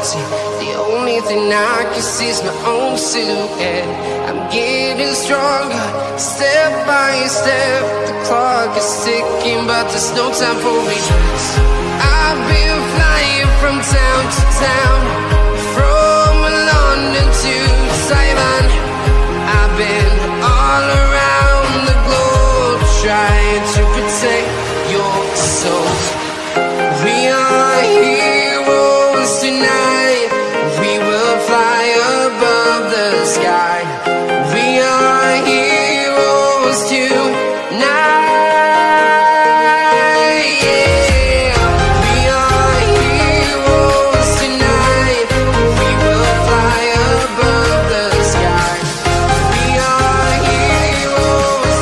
See, the only thing I can see is my own silhouette. I'm getting stronger, step by step. The clock is ticking, but there's no time for regrets. I've been flying from town to town, from London to Taiwan. I've been all around the globe, trying to protect your soul. We are heroes tonight. We will fly above the sky. We are heroes tonight. Yeah. We are heroes tonight. We will fly above the sky. We are heroes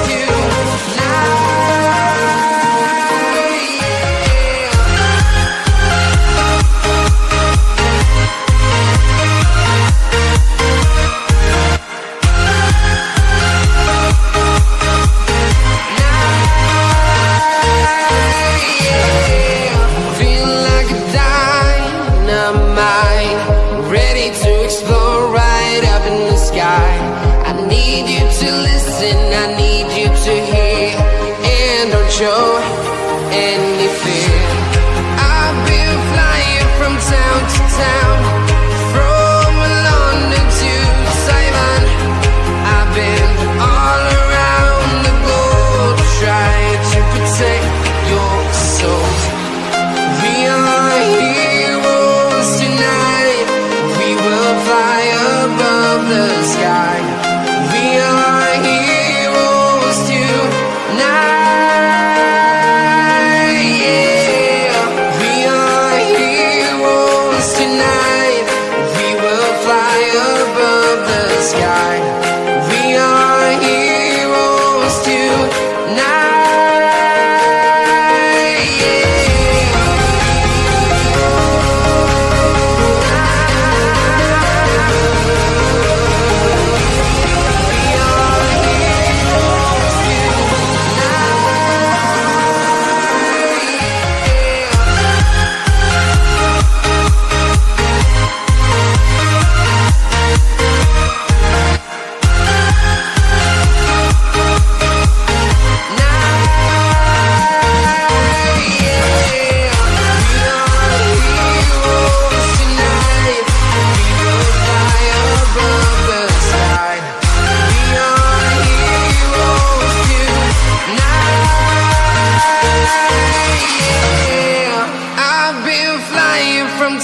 show any fear. I've been flying from town to town, from London to Taiwan. I've been all around the globe, trying to protect your soul. We are heroes tonight. We will fly above the sky. We are heroes tonight.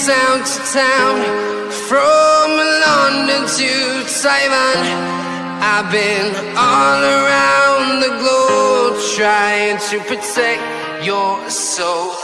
Town to town, from London to Taiwan. I've been all around the globe, trying to protect your soul.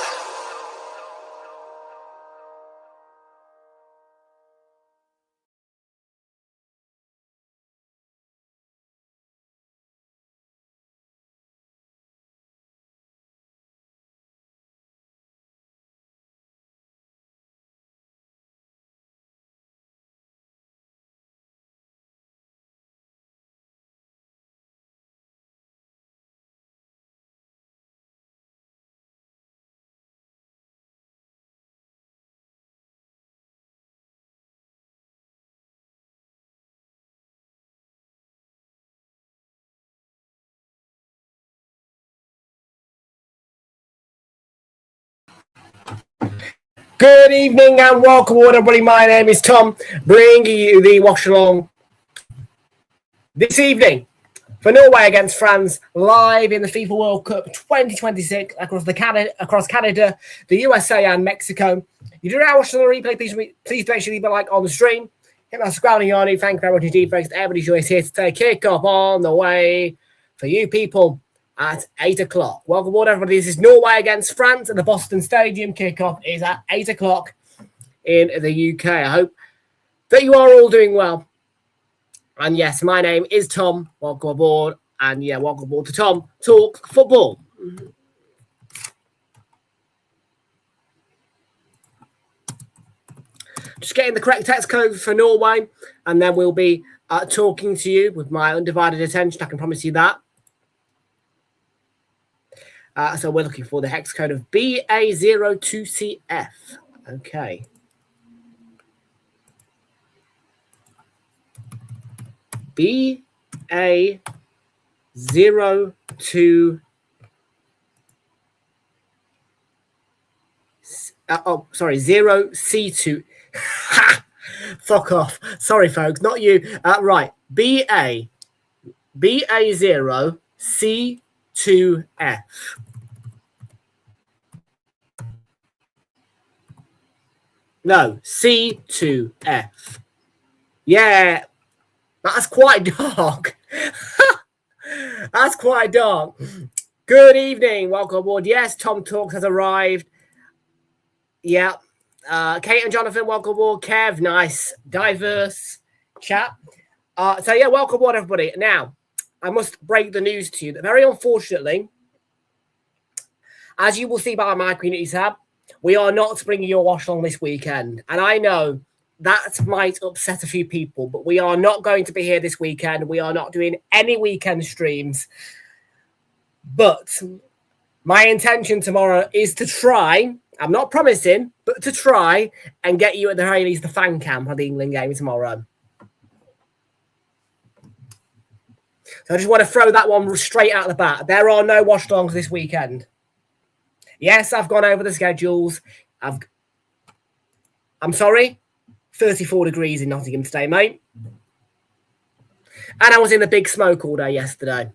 Good evening and welcome, everybody. My name is Tom, bringing you the watch along this evening for Norway against France, live in the FIFA World Cup 2026 across Canada, the USA, and Mexico. You do now watch the replay. Please make sure you leave a like on the stream. Hit that subscribe on your Thank you very much indeed, folks. Everybody's always here to take kick off on the way for you people at 8 o'clock. Welcome aboard, everybody. This is Norway against France at the Boston Stadium. Kickoff is at 8 o'clock in the UK. I hope that you are all doing well. And yes, my name is Tom. Welcome aboard. And yeah, welcome aboard to Tom Talk Football. Just getting the correct text code for Norway, and then we'll be talking to you with my undivided attention. I can promise you that. So we're looking for the hex code of BA02CF. Okay. BA02. Sorry, 0C2. Fuck off. Sorry, folks, not you. Right, BA0C2F. No, C2F. Yeah, that's quite dark. That's quite dark. Good evening. Welcome aboard. Yes, Tom Talks has arrived. Yeah. Kate and Jonathan, welcome aboard. Kev, nice, diverse chat. So, yeah, welcome aboard, everybody. Now, I must break the news to you that very unfortunately, as you will see by my community tab, we are not bringing your wash along this weekend. And I know that might upset a few people, but we are not going to be here this weekend. We are not doing any weekend streams. But my intention tomorrow is to try, I'm not promising, but to try and get you at the very least the fan cam for the England game tomorrow. So I just want to throw that one straight out the bat. There are no wash-alongs this weekend. Yes, I've gone over the schedules. I'm sorry, 34 degrees in Nottingham today, mate. And I was in the big smoke all day yesterday.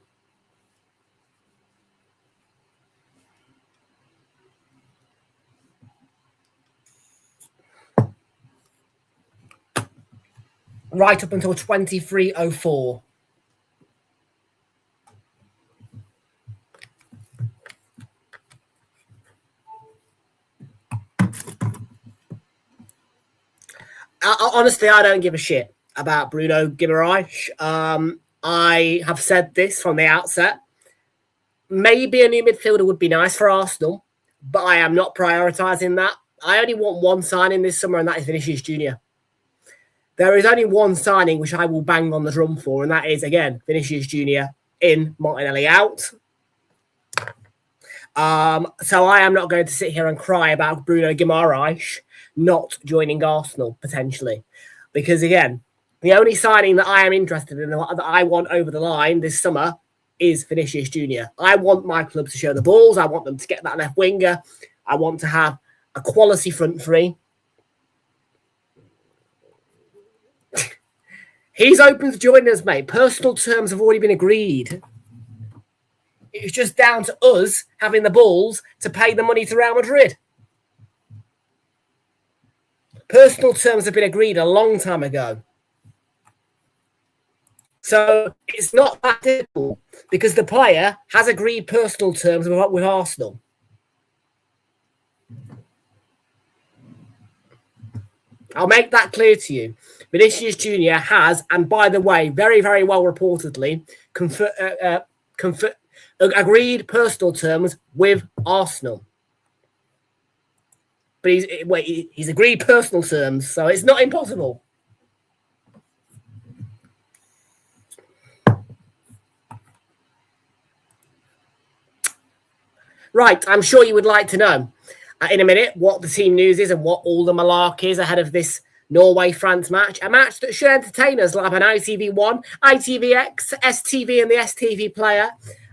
Right up until 23:04. Honestly, I don't give a shit about Bruno Guimaraes. I have said this from the outset. Maybe a new midfielder would be nice for Arsenal, but I am not prioritising that. I only want one signing this summer, and that is Vinicius Junior. There is only one signing which I will bang on the drum for, and that is, again, Vinicius Junior in, Martinelli out. So I am not going to sit here and cry about Bruno Guimaraes not joining Arsenal, potentially. Because, again, the only signing that I am interested in, that I want over the line this summer, is Vinicius Junior. I want my club to show the balls. I want them to get that left winger. I want to have a quality front three. He's open to joining us, mate. Personal terms have already been agreed. It's just down to us having the balls to pay the money to Real Madrid. Personal terms have been agreed a long time ago. So it's not that difficult because the player has agreed personal terms with Arsenal. I'll make that clear to you. Vinicius Junior has, and by the way, very, very well reportedly, agreed personal terms with Arsenal. But he's agreed personal terms, so it's not impossible. Right, I'm sure you would like to know in a minute what the team news is and what all the malarkey is ahead of this Norway-France match. A match that should entertain us like an ITV1, ITVX, STV and the STV Player.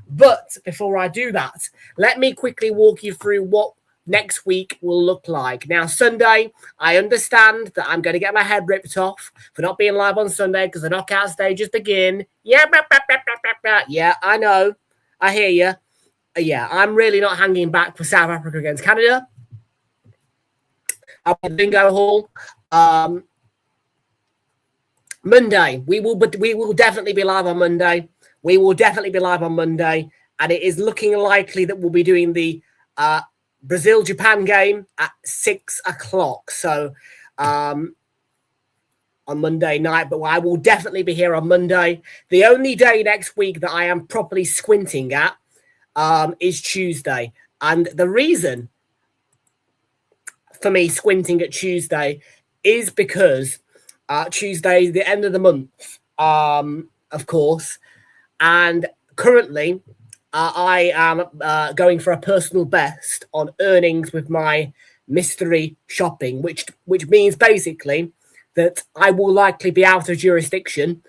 But before I do that, let me quickly walk you through what next week will look like. Now, Sunday, I understand that I'm going to get my head ripped off for not being live on Sunday because the knockout stages begin. Yeah, I know. I hear you. Yeah, I'm really not hanging back for South Africa against Canada. I'll be bingo hall. Monday, we will definitely be live on Monday. We will definitely be live on Monday, and it is looking likely that we'll be doing the Brazil-Japan game at 6 o'clock. So on Monday night, but I will definitely be here on Monday. The only day next week that I am properly squinting at is Tuesday. And the reason for me squinting at Tuesday is because Tuesday is the end of the month, of course. And currently, I am going for a personal best on earnings with my mystery shopping, which means basically that I will likely be out of jurisdiction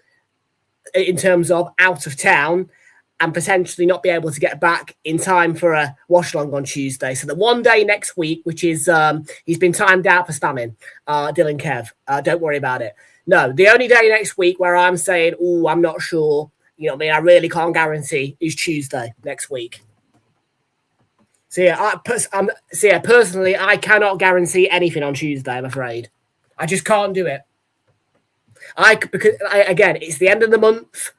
in terms of out of town and potentially not be able to get back in time for a watch along on Tuesday. So the one day next week, which is he's been timed out for spamming, Dylan Kev. Don't worry about it. No, the only day next week where I'm saying, oh, I'm not sure, you know what I mean, I really can't guarantee, is Tuesday next week. So yeah, personally, I cannot guarantee anything on Tuesday, I'm afraid. I just can't do it. Again, it's the end of the month.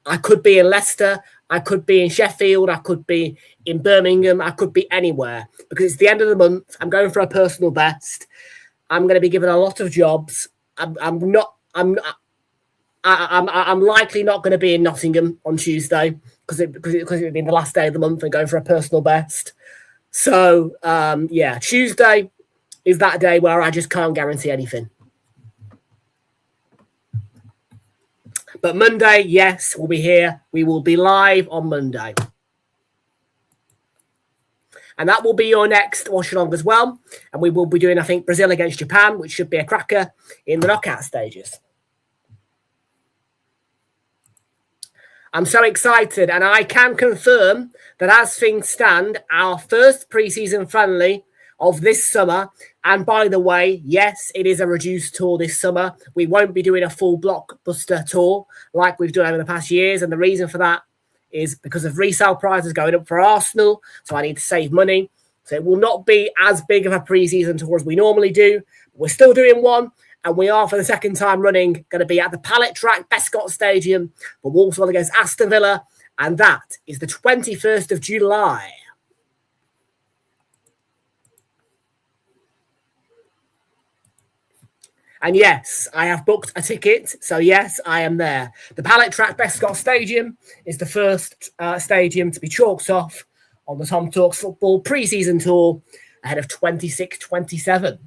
I could be in Leicester, I could be in Sheffield, I could be in Birmingham, I could be anywhere because it's the end of the month. I'm going for a personal best. I'm going to be given a lot of jobs. I'm likely not going to be in Nottingham on Tuesday because it'll be the last day of the month and going for a personal best. So yeah, Tuesday is that day where I just can't guarantee anything. But Monday, yes, we'll be here. We will be live on Monday. And that will be your next watch along as well. And we will be doing, I think, Brazil against Japan, which should be a cracker in the knockout stages. I'm so excited. And I can confirm that as things stand, our first preseason friendly of this summer. And by the way, yes, it is a reduced tour this summer. We won't be doing a full blockbuster tour like we've done over the past years. And the reason for that is because of resale prices going up for Arsenal. So I need to save money. So it will not be as big of a pre-season tour as we normally do. We're still doing one. And we are, for the second time running, going to be at the Pallet Track, Bescott Stadium for Walsall against Aston Villa. And that is the 21st of July. And yes, I have booked a ticket. So yes, I am there. The Pallet Track Bescott Stadium is the first stadium to be chalked off on the Tom Talks Football pre-season tour ahead of 26-27.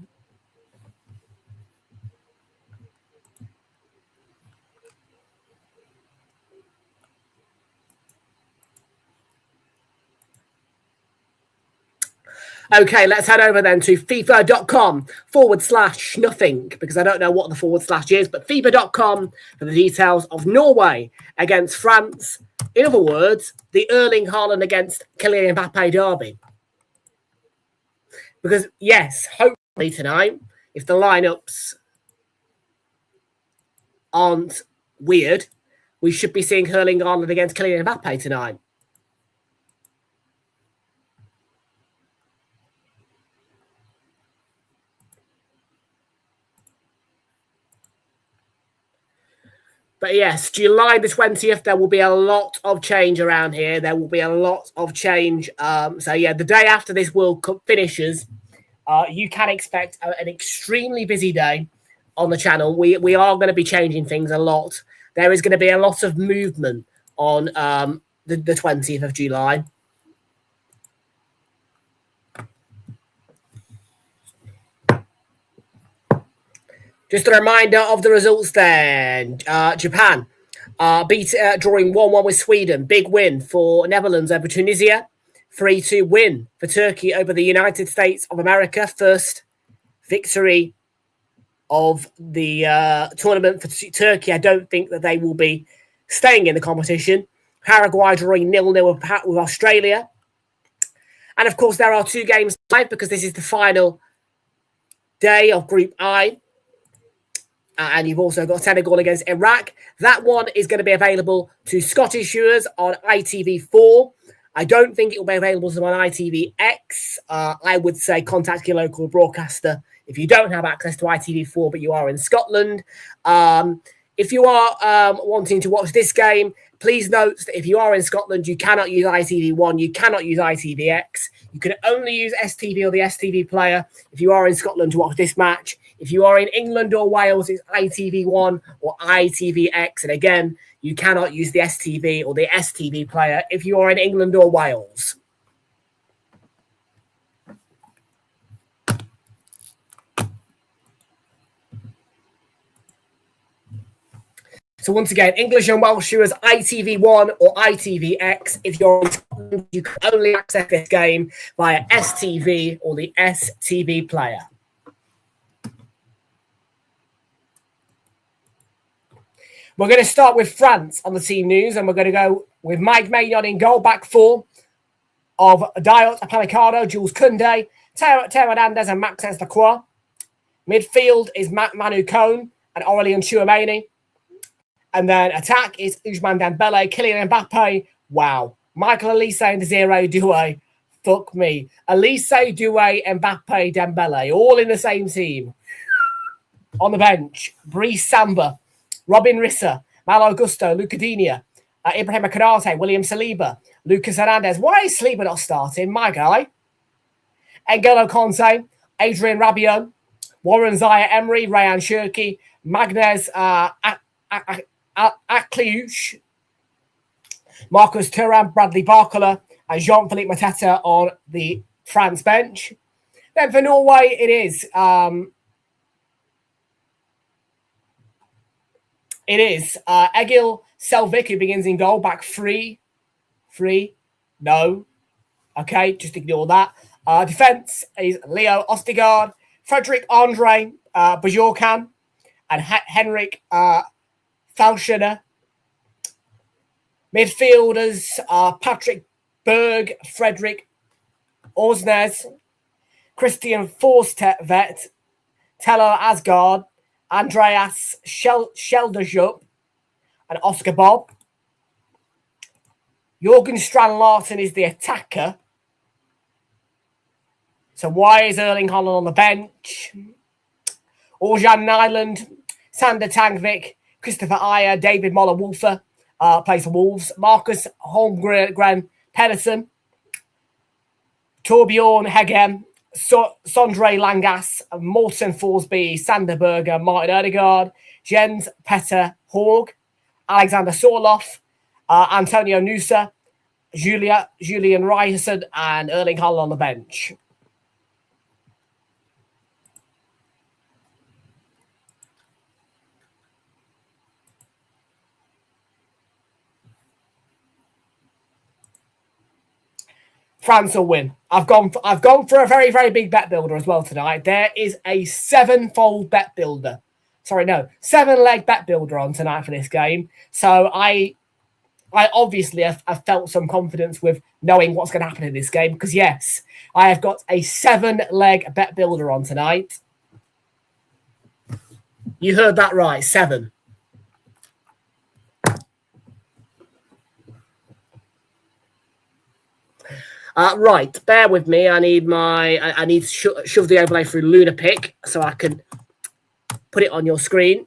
Okay, let's head over then to FIFA.com/nothing, because I don't know what the / is, but FIFA.com for the details of Norway against France. In other words, the Erling Haaland against Kylian Mbappe derby. Because, yes, hopefully tonight, if the lineups aren't weird, we should be seeing Erling Haaland against Kylian Mbappe tonight. But yes, July the 20th, there will be a lot of change around here. There will be a lot of change. So yeah, the day after this World Cup finishes, you can expect an extremely busy day on the channel. We are going to be changing things a lot. There is going to be a lot of movement on the 20th of July. Just a reminder of the results then. Japan drawing 1-1 with Sweden. Big win for Netherlands over Tunisia. 3-2 win for Turkey over the United States of America. First victory of the tournament for Turkey. I don't think that they will be staying in the competition. Paraguay drawing 0-0 with Australia. And of course, there are 2 games live because this is the final day of Group I. And you've also got Senegal against Iraq. That one is going to be available to Scottish viewers on ITV4. I don't think it will be available to them on ITVX. I would say contact your local broadcaster if you don't have access to ITV4, but you are in Scotland. If you are wanting to watch this game, please note that if you are in Scotland, you cannot use ITV1, you cannot use ITVX. You can only use STV or the STV Player if you are in Scotland to watch this match. If you are in England or Wales, it's ITV1 or ITVX. And again, you cannot use the STV or the STV Player if you are in England or Wales. So once again, English and Welsh viewers, ITV1 or ITVX. If you're in Scotland, you can only access this game via STV or the STV Player. We're going to start with France on the team news, and we're going to go with Mike Maignan in goal, back four of Diot, Upamecano, Jules Koundé, Théo Hernandez and Maxence Lacroix. Midfield is Manu Cohn and Aurélien Tchouameni. And then attack is Ousmane Dembélé, Kylian Mbappe. Wow. Michael Olise and Desiree Doué. Fuck me. Olise, Doué, Mbappe, Dembélé, all in the same team. On the bench, Brice Samba, Robin Rissa, Malo Gusto, Luca Digne, Ibrahim Konate, William Saliba, Lucas Hernandez. Why is Saliba not starting? My guy. N'Golo Kanté, Adrien Rabiot, Warren Zaire-Emery, Ryan Cherki, Magnez Akliouche, Marcus Thuram, Bradley Barcola, and Jean-Philippe Mateta on the France bench. Then for Norway, it is Egil Selvik, who begins in goal, back three. No. Okay, just ignore that. Defense is Leo Ostigard, Frederick Andre Bajorkan, and Henrik Falschener. Midfielders are Patrick Berg, Frederick Osnes, Christian Forstvet, Telo Asgard, Andreas Shelderjup, and Oscar Bob. Jorgen Strand Larsen is the attacker. So why is Erling Haaland on the bench? Orjan Nyland, Sander Tangvik, Christopher Ayer, David Moller-Wolfer plays for Wolves. Marcus Holmgren Pedersen, Torbjorn Hegem, Sondre Langas, Morten Forsby, Sander Berger, Martin Ødegaard, Jens Petter Horg, Alexander Sorloff, Antonio Nusa, Julian Ryerson, and Erling Haaland on the bench. France will win. I've gone for a very, very big bet builder as well tonight. There is a 7-fold bet builder. Sorry, no, 7-leg bet builder on tonight for this game. So I obviously have felt some confidence with knowing what's going to happen in this game because, yes, I have got a 7-leg bet builder on tonight. You heard that right, 7. Right, bear with me. I need to shove the overlay through Lunapic so I can put it on your screen.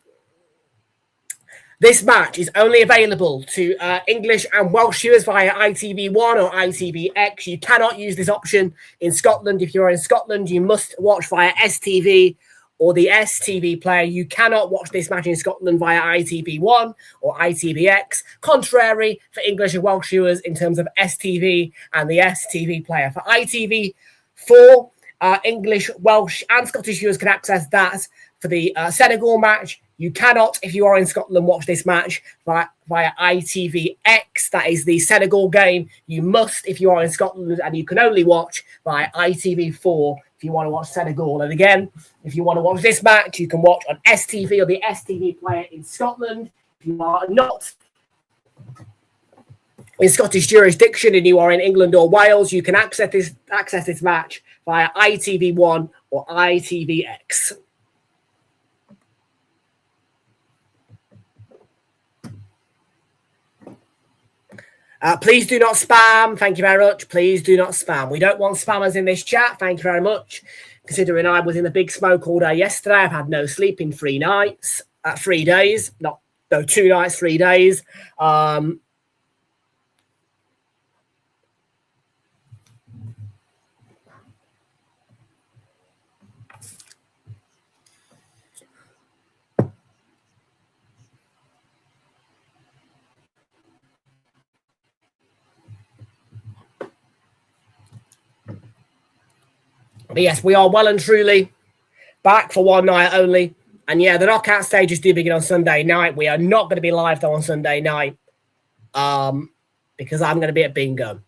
This match is only available to English and Welsh viewers via ITV1 or ITVX. You cannot use this option in Scotland. If you're in Scotland, you must watch via STV or the STV Player. You cannot watch this match in Scotland via ITV1 or ITVX. Contrary for English and Welsh viewers in terms of STV and the STV Player. For ITV4, English, Welsh and Scottish viewers can access that. For the Senegal match, you cannot, if you are in Scotland, watch this match via ITVX. That is the Senegal game. You must, if you are in Scotland, and you can only watch via ITV4 if you want to watch Senegal. And again, if you want to watch this match, you can watch on STV or the STV Player in Scotland. If you are not in Scottish jurisdiction and you are in England or Wales, you can access this match via ITV1 or ITVX. Please do not spam. Thank you very much. Please do not spam. We don't want spammers in this chat. Thank you very much. Considering I was in a big smoke all day yesterday, I've had no sleep in 3 nights, 3 days. 2 nights, 3 days. But yes, we are well and truly back for one night only. And yeah, the knockout stages do begin on Sunday night. We are not going to be live though on Sunday night because I'm going to be at bingo.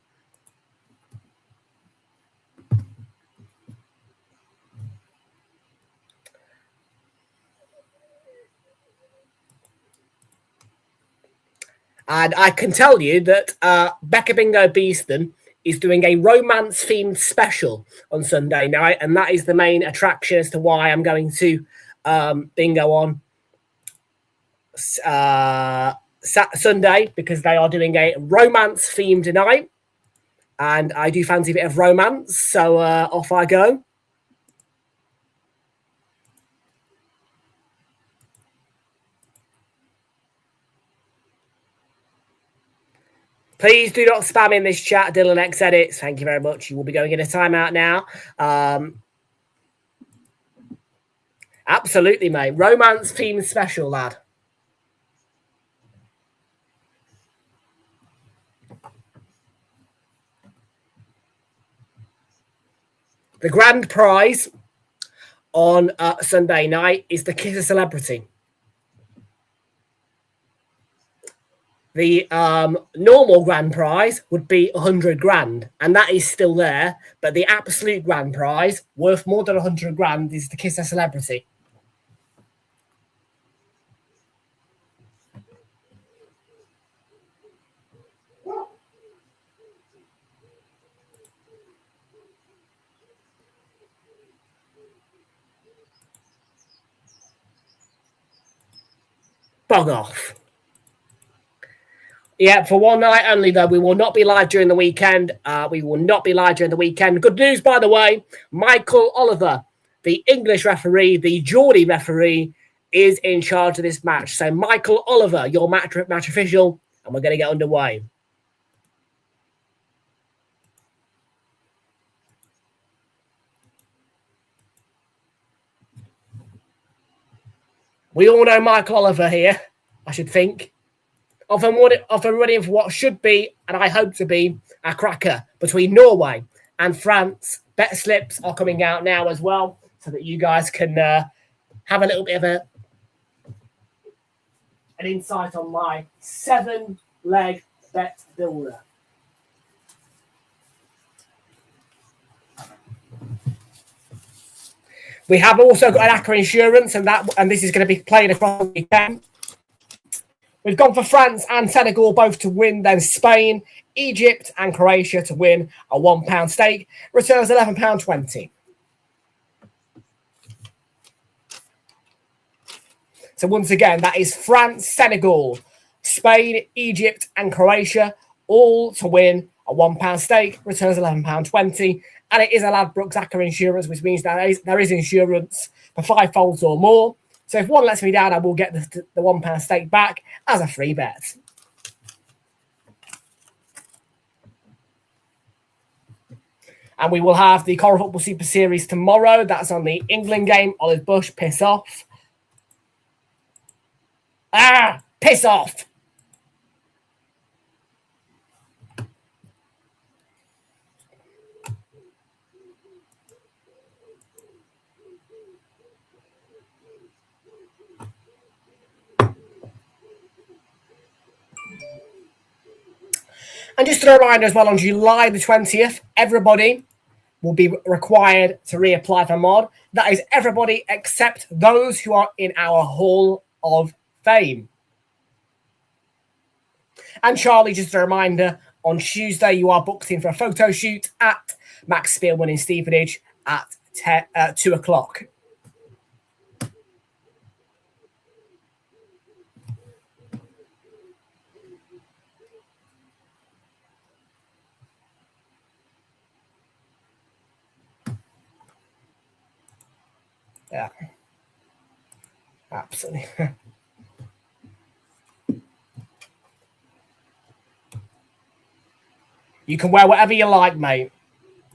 And I can tell you that Becca Bingo Beeston is doing a romance-themed special on Sunday night, and that is the main attraction as to why I'm going to Bingo on Sunday, because they are doing a romance-themed night, and I do fancy a bit of romance, so off I go. Please do not spam in this chat, Dylan X Edits. Thank you very much. You will be going in a timeout now. Absolutely, mate. Romance theme special, lad. The grand prize on Sunday night is the Kiss a Celebrity. The normal grand prize would be 100 grand, and that is still there. But the absolute grand prize, worth more than 100 grand, is the Kiss a Celebrity. Bog off. Yeah, for one night only, though. We will not be live during the weekend. Good news, by the way. Michael Oliver, the English referee, the Geordie referee, is in charge of this match. So, Michael Oliver, your match official, and we're going to get underway. We all know Michael Oliver here, I should think. Often running for what should be, and I hope to be, a cracker between Norway and France. Bet slips are coming out now as well, so that you guys can have a little bit of an insight on my 7-leg bet builder. We have also got an Accra Insurance, and this is going to be played across the weekend. We've gone for France and Senegal both to win, then Spain, Egypt and Croatia to win a £1 stake. Returns £11.20. So once again, that is France, Senegal, Spain, Egypt and Croatia, all to win a £1 stake. Returns £11.20. And it is a Ladbrokes Accra Insurance, which means that there is insurance for 5 folds or more. So if one lets me down, I will get the £1 stake back as a free bet. And we will have the Coral Football Super Series tomorrow. That's on the England game. Olive Bush, piss off. Piss off. And just a reminder as well, on July the 20th, everybody will be required to reapply for mod. That is everybody except those who are in our Hall of Fame. And Charlie, just a reminder, on Tuesday you are booked in for a photo shoot at Max Spielman in Stevenage at 2 o'clock. Yeah, absolutely. You can wear whatever you like, mate.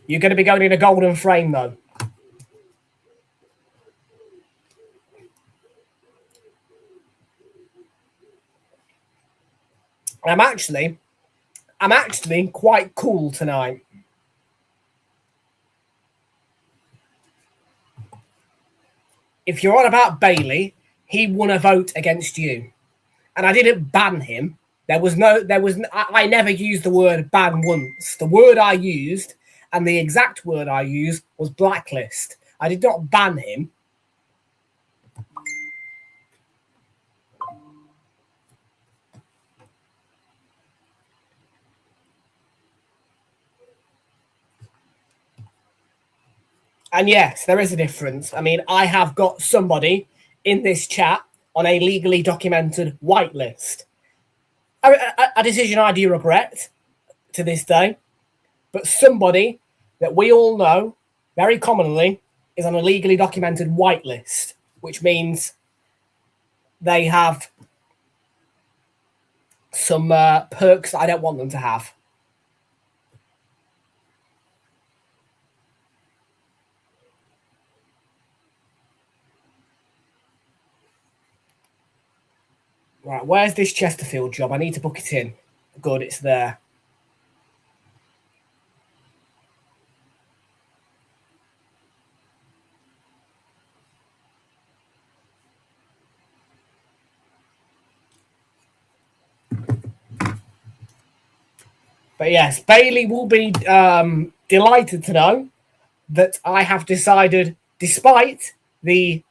You're going to be going in a golden frame, though. I'm actually quite cool tonight. If you're on about Bailey, he won a vote against you. And I didn't ban him. I never used the word ban once. The word I used, and the exact word I used, was blacklist. I did not ban him. And yes, there is a difference. I mean, I have got somebody in this chat on a legally documented whitelist. A decision I do regret to this day, but somebody that we all know very commonly is on a legally documented whitelist, which means they have some perks that I don't want them to have. Right, where's this Chesterfield job? I need to book it in. Good, it's there. But yes, Bailey will be delighted to know that I have decided, despite the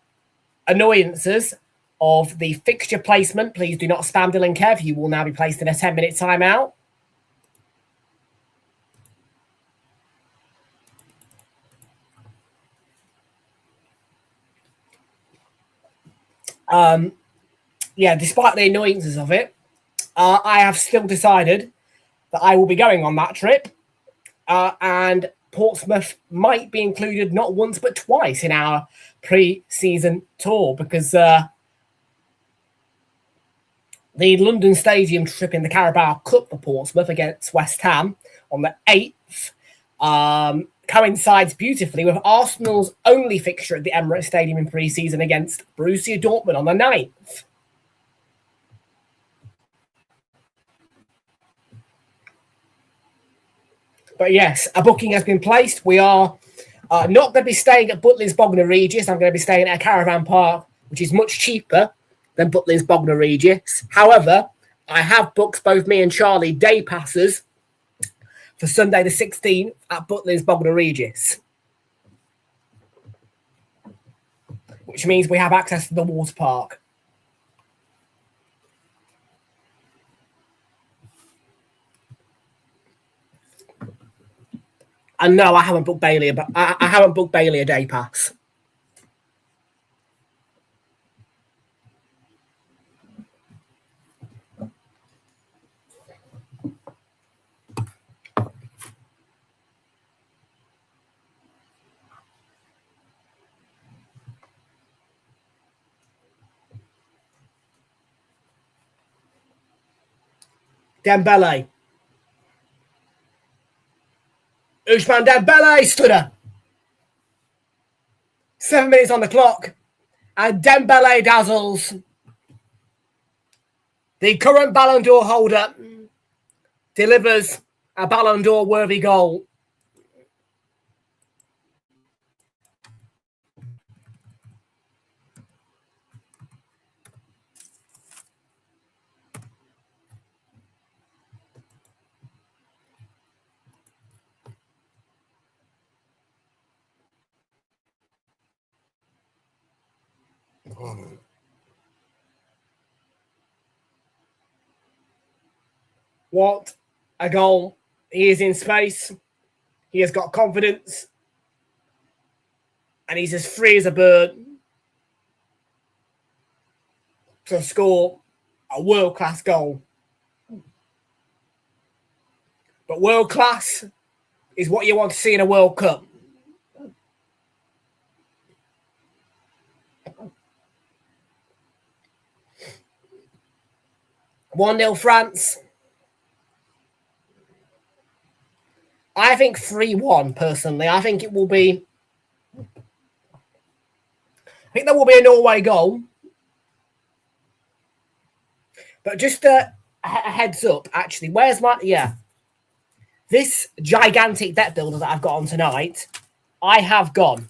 annoyances of the fixture placement, please do not spam Dylan Kev, you will now be placed in a 10-minute timeout. Yeah, despite the annoyances of it, I have still decided that I will be going on that trip, and Portsmouth might be included not once but twice in our pre-season tour, because the London Stadium trip in the Carabao Cup for Portsmouth against West Ham on the 8th coincides beautifully with Arsenal's only fixture at the Emirates Stadium in pre-season against Borussia Dortmund on the 9th. But yes, a booking has been placed. We are not going to be staying at Butlins Bognor Regis. I'm going to be staying at a caravan park, which is much cheaper than Butlins Bognor Regis. However, I have booked both me and Charlie day passes for Sunday the 16th at Butlins Bognor Regis, which means we have access to the water park. And no, I haven't booked Bailey, but I haven't booked Bailey a day pass. Dembele. Ousmane Dembele stood up. 7 minutes on the clock. And Dembele dazzles. The current Ballon d'Or holder delivers a Ballon d'Or worthy goal. What a goal. He is in space. He has got confidence. And he's as free as a bird to score a world-class goal. But world-class is what you want to see in a World Cup. One 0 France. I think 3-1, personally. I think it will be... I think there will be a Norway goal. But just a heads up, actually. Where's my... Yeah. This gigantic bet builder that I've got on tonight, I have gone.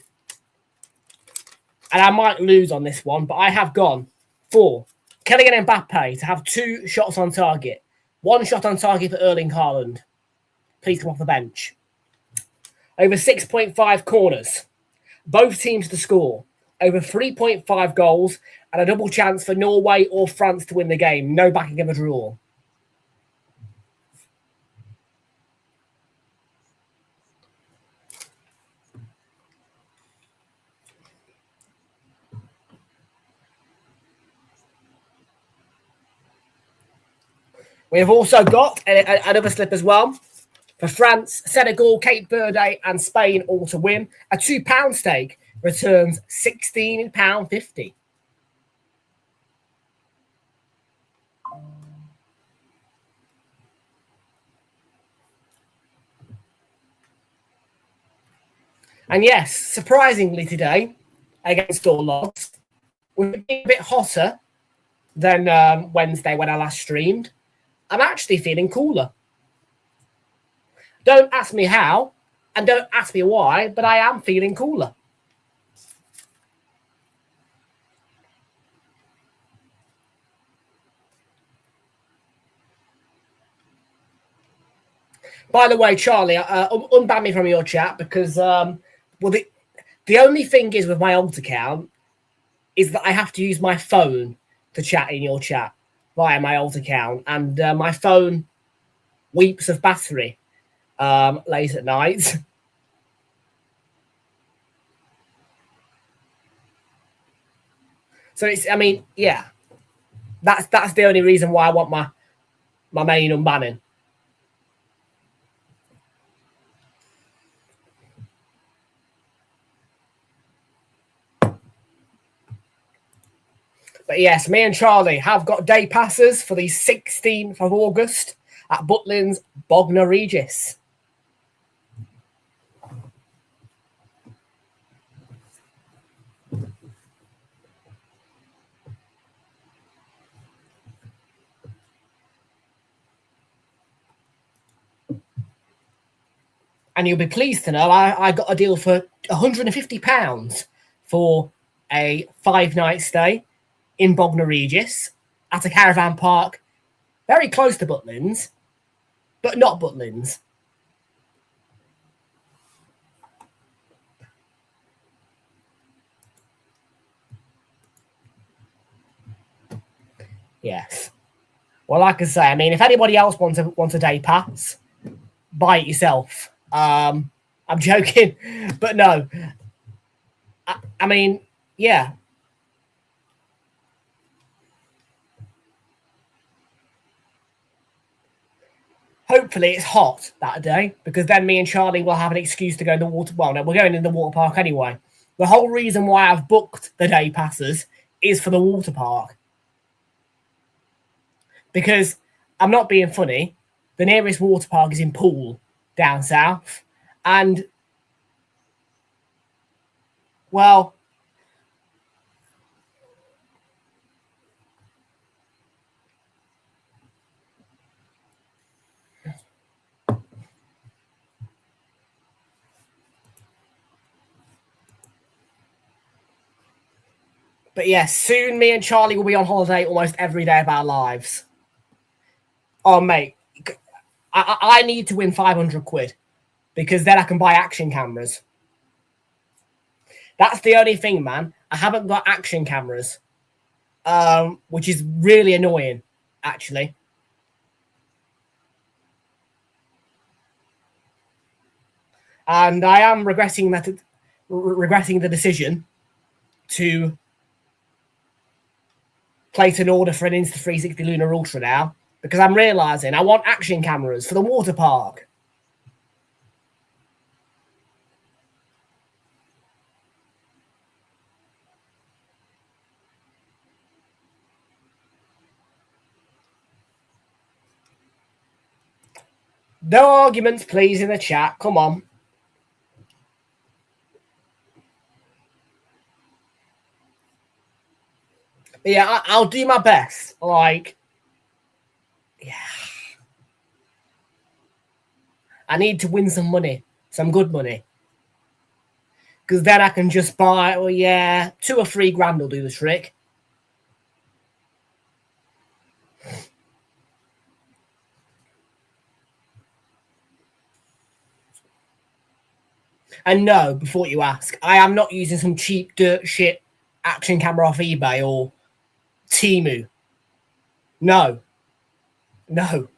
And I might lose on this one, but I have gone for Kylian Mbappe to have 2 shots on target. 1 shot on target for Erling Haaland. Please come off the bench. Over 6.5 corners. Both teams to score. Over 3.5 goals and a double chance for Norway or France to win the game. No backing of a draw. We have also got another slip as well. For France, Senegal, Cape Verde and Spain all to win. A £2 stake returns £16.50. And yes, surprisingly today, against all odds, we're being a bit hotter than Wednesday when I last streamed. I'm actually feeling cooler. Don't ask me how, and don't ask me why, but I am feeling cooler. By the way, Charlie, unban me from your chat because, well, the only thing is with my alt account is that I have to use my phone to chat in your chat via my alt account, and my phone weeps of battery late at night. So it's, I mean, yeah, that's the only reason why I want my main unbanning. But yes, me and Charlie have got day passes for the 16th of August at Butlins Bognor Regis. And you'll be pleased to know I got a deal for £150 for a 5-night stay in Bognor Regis at a caravan park very close to Butlins, but not Butlins. Yes. Well, like I say, I mean, if anybody else wants a day pass, buy it yourself. I'm joking, but no. I mean, yeah. Hopefully it's hot that day, because then me and Charlie will have an excuse to go in the water. Well, no, we're going in the water park anyway. The whole reason why I've booked the day passes is for the water park. Because I'm not being funny, the nearest water park is in Poole, down south. And, well, but yes, soon me and Charlie will be on holiday almost every day of our lives. Oh, mate, I need to win 500 quid because then I can buy action cameras. That's the only thing, man. I haven't got action cameras, which is really annoying, actually. And I am regretting the decision to place an order for an Insta360 Lunar Ultra now, because I'm realising I want action cameras for the water park. No arguments, please, in the chat. Come on. But yeah, I'll do my best. Like, yeah. I need to win some money, some good money. Because then I can just buy, well, yeah, 2 or 3 grand will do the trick. And no, before you ask, I am not using some cheap dirt shit action camera off eBay or Temu. No. No.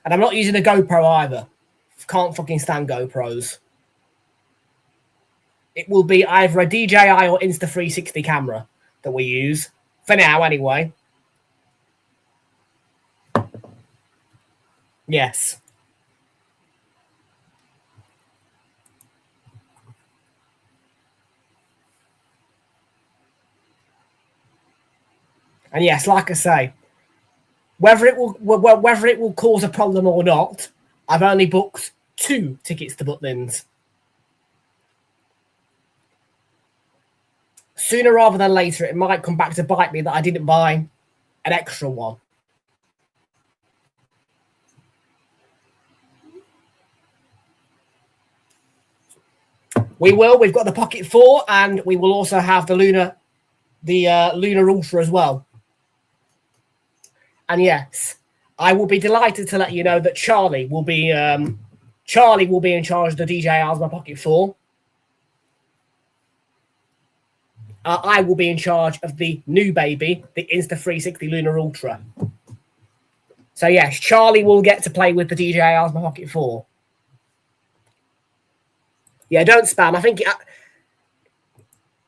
And I'm not using a GoPro either. Can't fucking stand GoPros. It will be either a DJI or Insta360 camera that we use. For now, anyway. Yes. And yes, like I say, whether it will cause a problem or not, I've only booked 2 tickets to Butlins. Sooner rather than later, it might come back to bite me that I didn't buy an extra one. We will. We've got the Pocket 4, and we will also have the Lunar Ultra as well. And yes, I will be delighted to let you know that Charlie will be in charge of the DJI Osmo Pocket 4. I will be in charge of the new baby, the Insta360 Lunar Ultra. So yes, Charlie will get to play with the DJI Osmo Pocket 4. Yeah, don't spam.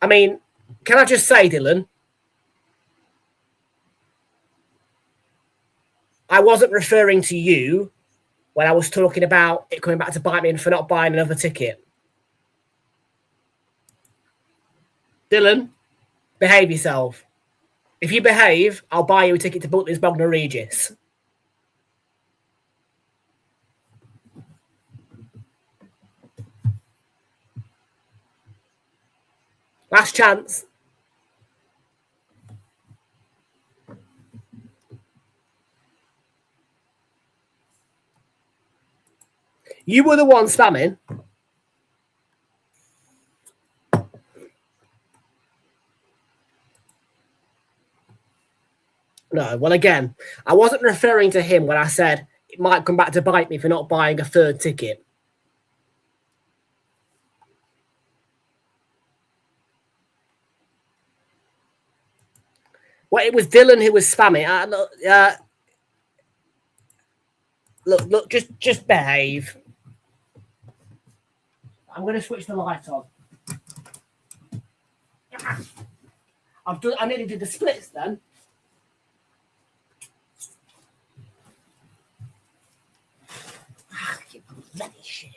I mean, can I just say, Dylan, I wasn't referring to you when I was talking about it coming back to bite me for not buying another ticket. Dylan, behave yourself. If you behave, I'll buy you a ticket to Butlins Bognor Regis. Last chance. You were the one spamming. No, well, again, I wasn't referring to him when I said it might come back to bite me for not buying a 3rd ticket. Well, it was Dylan who was spamming. Look, just behave. I'm going to switch the light on. I nearly did the splits then. You bloody shit.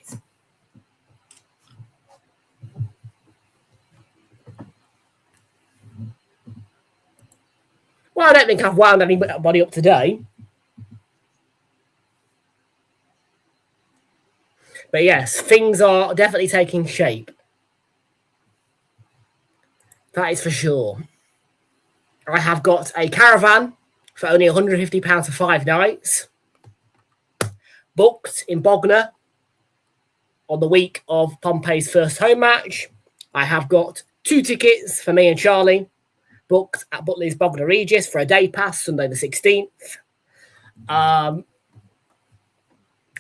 Well, I don't think I've wound anybody up today. But yes, things are definitely taking shape. That is for sure. I have got a caravan for only £150 for 5 nights. Booked in Bognor on the week of Pompey's first home match. I have got 2 tickets for me and Charlie, booked at Butlins Bognor Regis for a day pass, Sunday the 16th.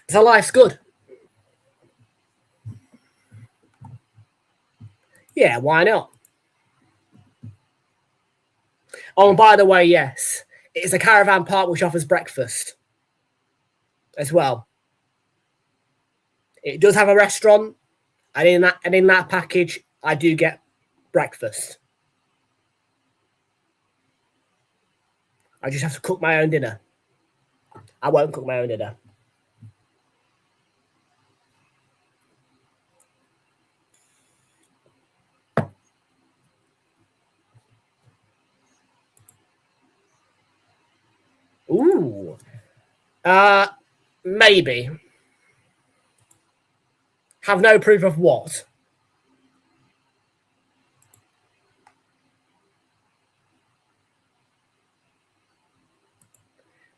So life's good. Yeah, why not? Oh, and by the way, yes, it's a caravan park which offers breakfast as well. It does have a restaurant, and in that package, I do get breakfast. I just have to cook my own dinner. I won't cook my own dinner. Ooh. Maybe. Have no proof of what?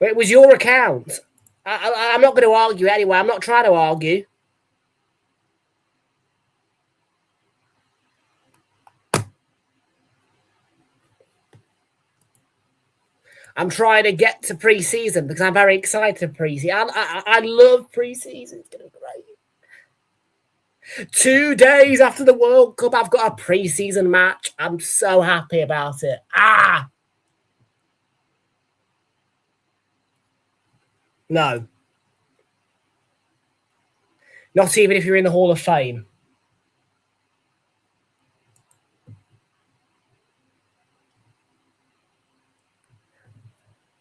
It was your account. I'm not going to argue anyway. I'm not trying to argue. I'm trying to get to pre-season because I'm very excited for pre-season. I love pre-season. It's going to be great. 2 days after the World Cup, I've got a pre-season match. I'm so happy about it. No. Not even if you're in the Hall of Fame.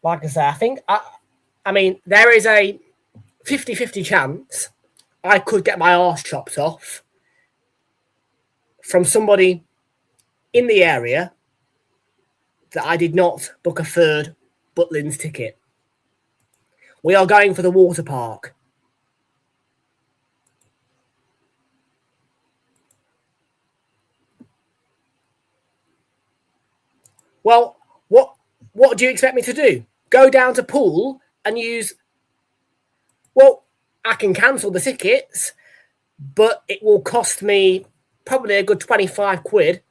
Like I say, I think, I mean, there is a 50-50 chance I could get my arse chopped off from somebody in the area that I did not book a third Butlins ticket. We are going for the water park. Well, what do you expect me to do? Go down to Pool and use... Well, I can cancel the tickets, but it will cost me probably a good 25 quid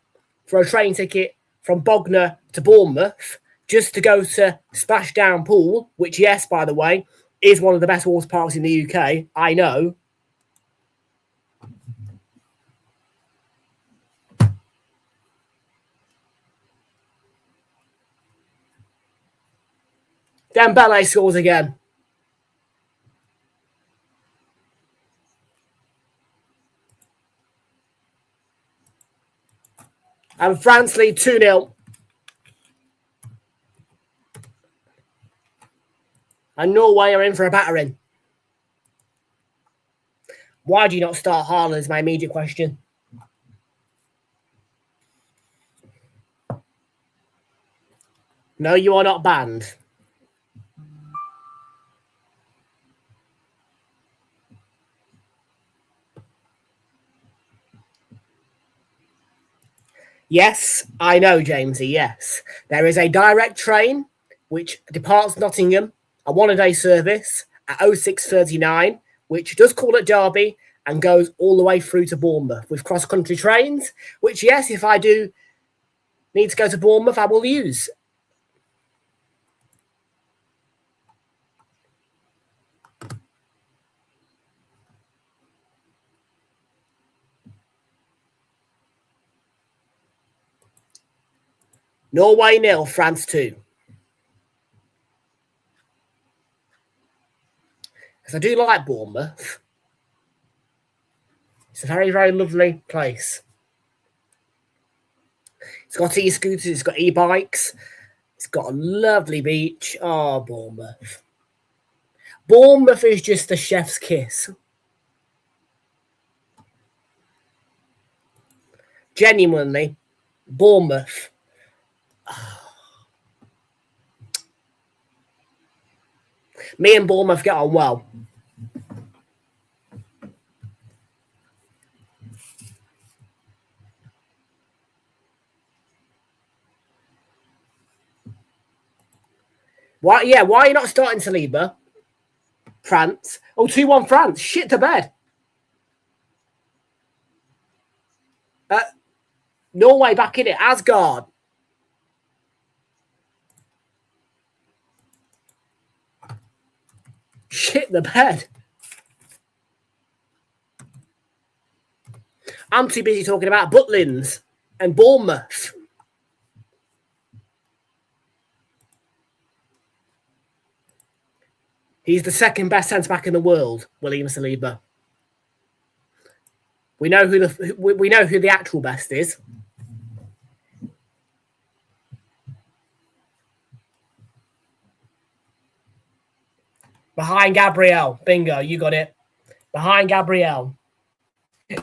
for a train ticket from Bognor to Bournemouth just to go to Splashdown Pool, which, yes, by the way, is one of the best water parks in the UK. I know. Dembele scores again. And France lead 2-0. And Norway are in for a battering. Why do you not start Haaland is my immediate question. No, you are not banned. Yes, I know, Jamesy, yes. There is a direct train which departs Nottingham, a one-a-day service at 06:39, which does call at Derby and goes all the way through to Bournemouth with cross-country trains, which, yes, if I do need to go to Bournemouth, I will use. Norway 0, France 2. Because I do like Bournemouth. It's a very, very lovely place. It's got e-scooters, it's got e-bikes, it's got a lovely beach. Oh, Bournemouth. Bournemouth is just a chef's kiss. Genuinely, Bournemouth. Me and Bournemouth get on well. Why are you not starting Saliba? France. Oh, 2-1 France. Shit to bed. Norway back in it. Asgard. Shit the bed. I'm too busy talking about Butlins and Bournemouth. He's the second best centre-back in the world, William Saliba. We know who the actual best is. Behind Gabriel. Bingo, you got it. Behind Gabriel.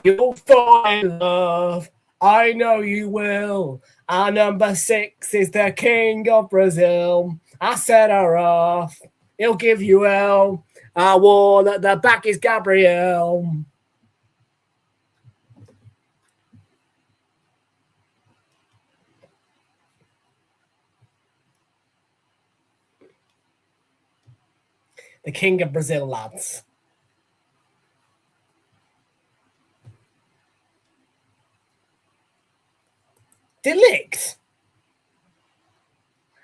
You'll find love. I know you will. Our number 6 is the king of Brazil. I set her off. He'll give you L. Our wall at the back is Gabriel. The king of Brazil, lads. Delict.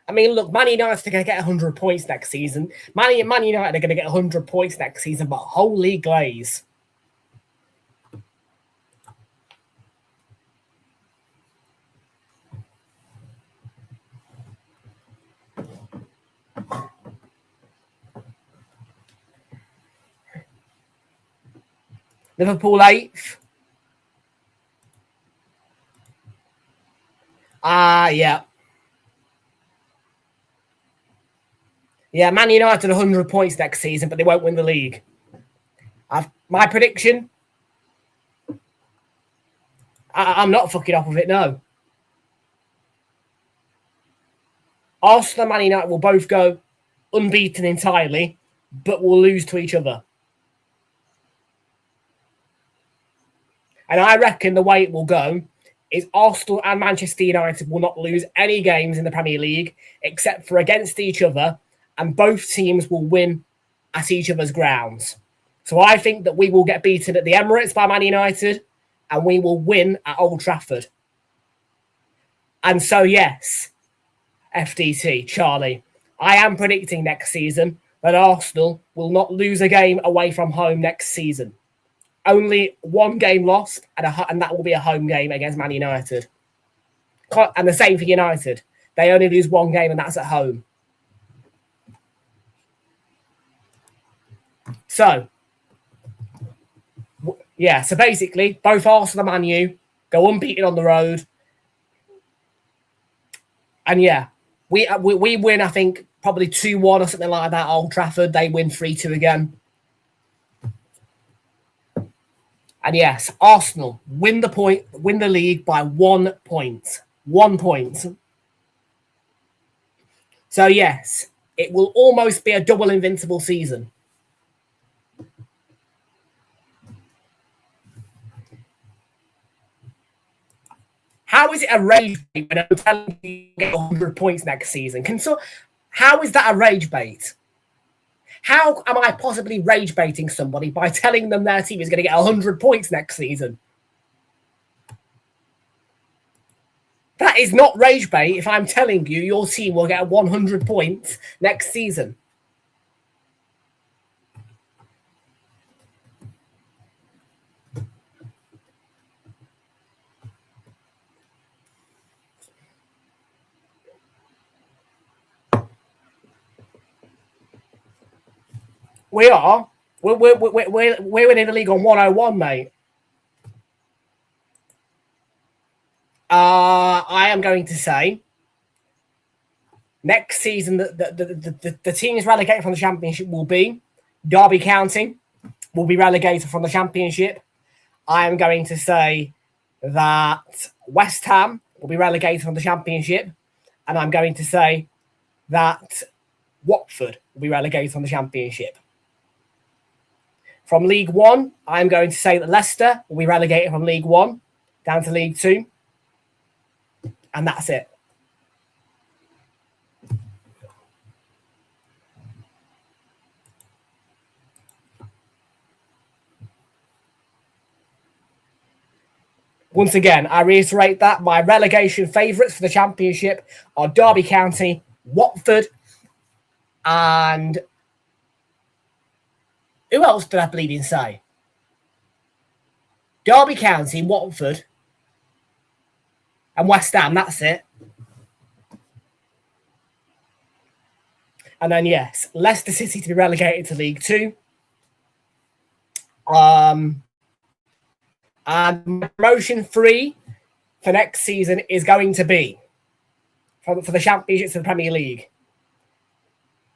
I mean, look, Man United are going to get 100 points next season. Man United are going to get 100 points next season, but holy glaze. Liverpool 8th. Yeah. Yeah, Man United 100 points next season, but they won't win the league. My prediction, I'm not fucking off with it, no. Arsenal and Man United will both go unbeaten entirely, but will lose to each other. And I reckon the way it will go is Arsenal and Manchester United will not lose any games in the Premier League except for against each other, and both teams will win at each other's grounds. So I think that we will get beaten at the Emirates by Man United, and we will win at Old Trafford. And so, yes, FDT, Charlie, I am predicting next season that Arsenal will not lose a game away from home next season. Only one game lost, and that will be a home game against Man United. And the same for United. They only lose one game, and that's at home. So, yeah, so basically, both Arsenal and Man U go unbeaten on the road. And yeah, we win, I think, probably 2-1 or something like that at Old Trafford. They win 3-2 again. And yes, Arsenal win the league by 1 point. 1 point. So yes, it will almost be a double invincible season. How is it a rage bait when I'm telling you to get 100 points next season? How is that a rage bait? How am I possibly rage baiting somebody by telling them their team is going to get 100 points next season? That is not rage bait if I'm telling you your team will get 100 points next season. We are. We're winning the league on 101, mate. I am going to say next season the teams relegated from the Championship will be Derby County will be relegated from the Championship. I am going to say that West Ham will be relegated from the Championship, and I'm going to say that Watford will be relegated from the Championship. From League One, I'm going to say that Leicester will be relegated from League One down to League Two. And that's it. Once again, I reiterate that my relegation favourites for the Championship are Derby County, Watford, and who else did I bleeding say? Derby County, Watford, and West Ham. That's it. And then, yes, Leicester City to be relegated to League Two. And promotion 3 for next season is going to be for the Championships of the Premier League.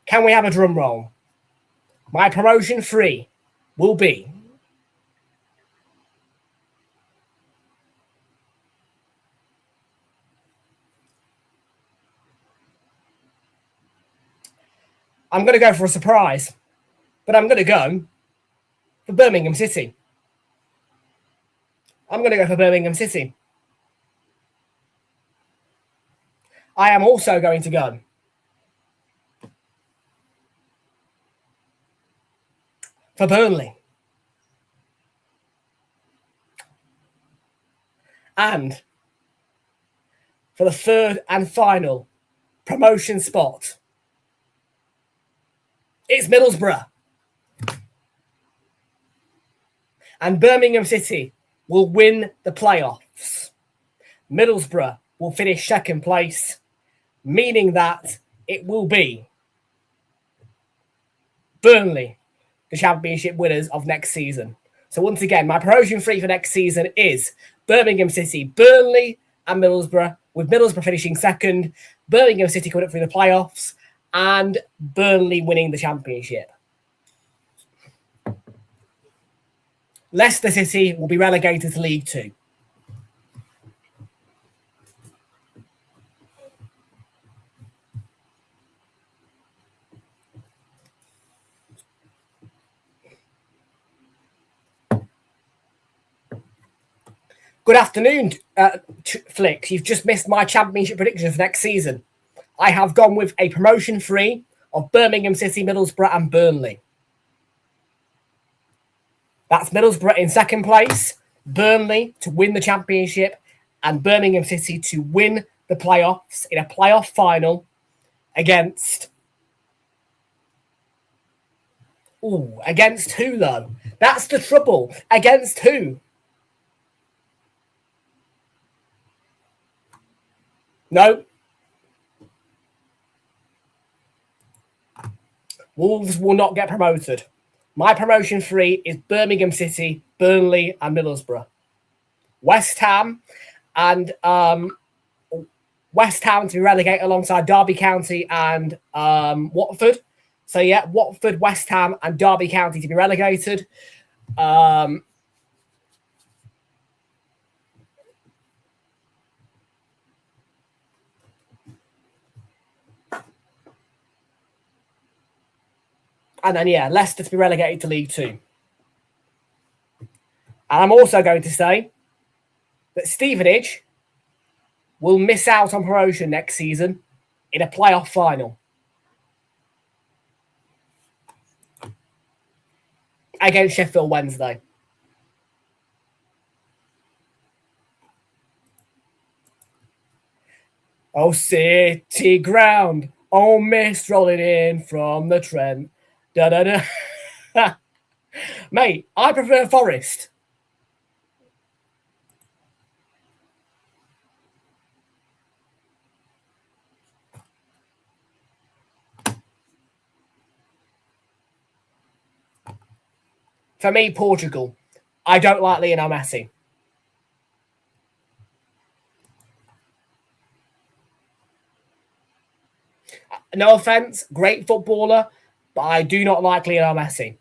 Can we have a drum roll? My promotion 3 will be I'm going to go for a surprise, but I'm going to go for Birmingham City. I'm going to go for Birmingham City. I am also going to go for Burnley. And for the third and final promotion spot, it's Middlesbrough. And Birmingham City will win the playoffs. Middlesbrough will finish second place, meaning that it will be Burnley, the Championship winners of next season. So once again, my promotion 3 for next season is Birmingham City, Burnley, and Middlesbrough, with Middlesbrough finishing second, Birmingham City coming up through the playoffs, and Burnley winning the Championship. Leicester City will be relegated to League Two. Good afternoon, Flick. You've just missed my championship prediction for next season. I have gone with a promotion free of Birmingham City, Middlesbrough and Burnley. That's Middlesbrough in second place, Burnley to win the championship, and Birmingham City to win the playoffs in a playoff final against... Ooh, against who, though? That's the trouble. Against who? No. Wolves will not get promoted. My promotion free is Birmingham City, Burnley, and Middlesbrough. West Ham to be relegated alongside Derby County and Watford. So yeah, Watford, West Ham, and Derby County to be relegated. And then, yeah, Leicester to be relegated to League Two. And I'm also going to say that Stevenage will miss out on promotion next season in a playoff final against Sheffield Wednesday. Oh, City ground. Oh, mist rolling in from the Trent. Da-da-da. Mate, I prefer Forest. For me, Portugal. I don't like Lionel Messi. No offense, great footballer, but I do not like Lionel Messi.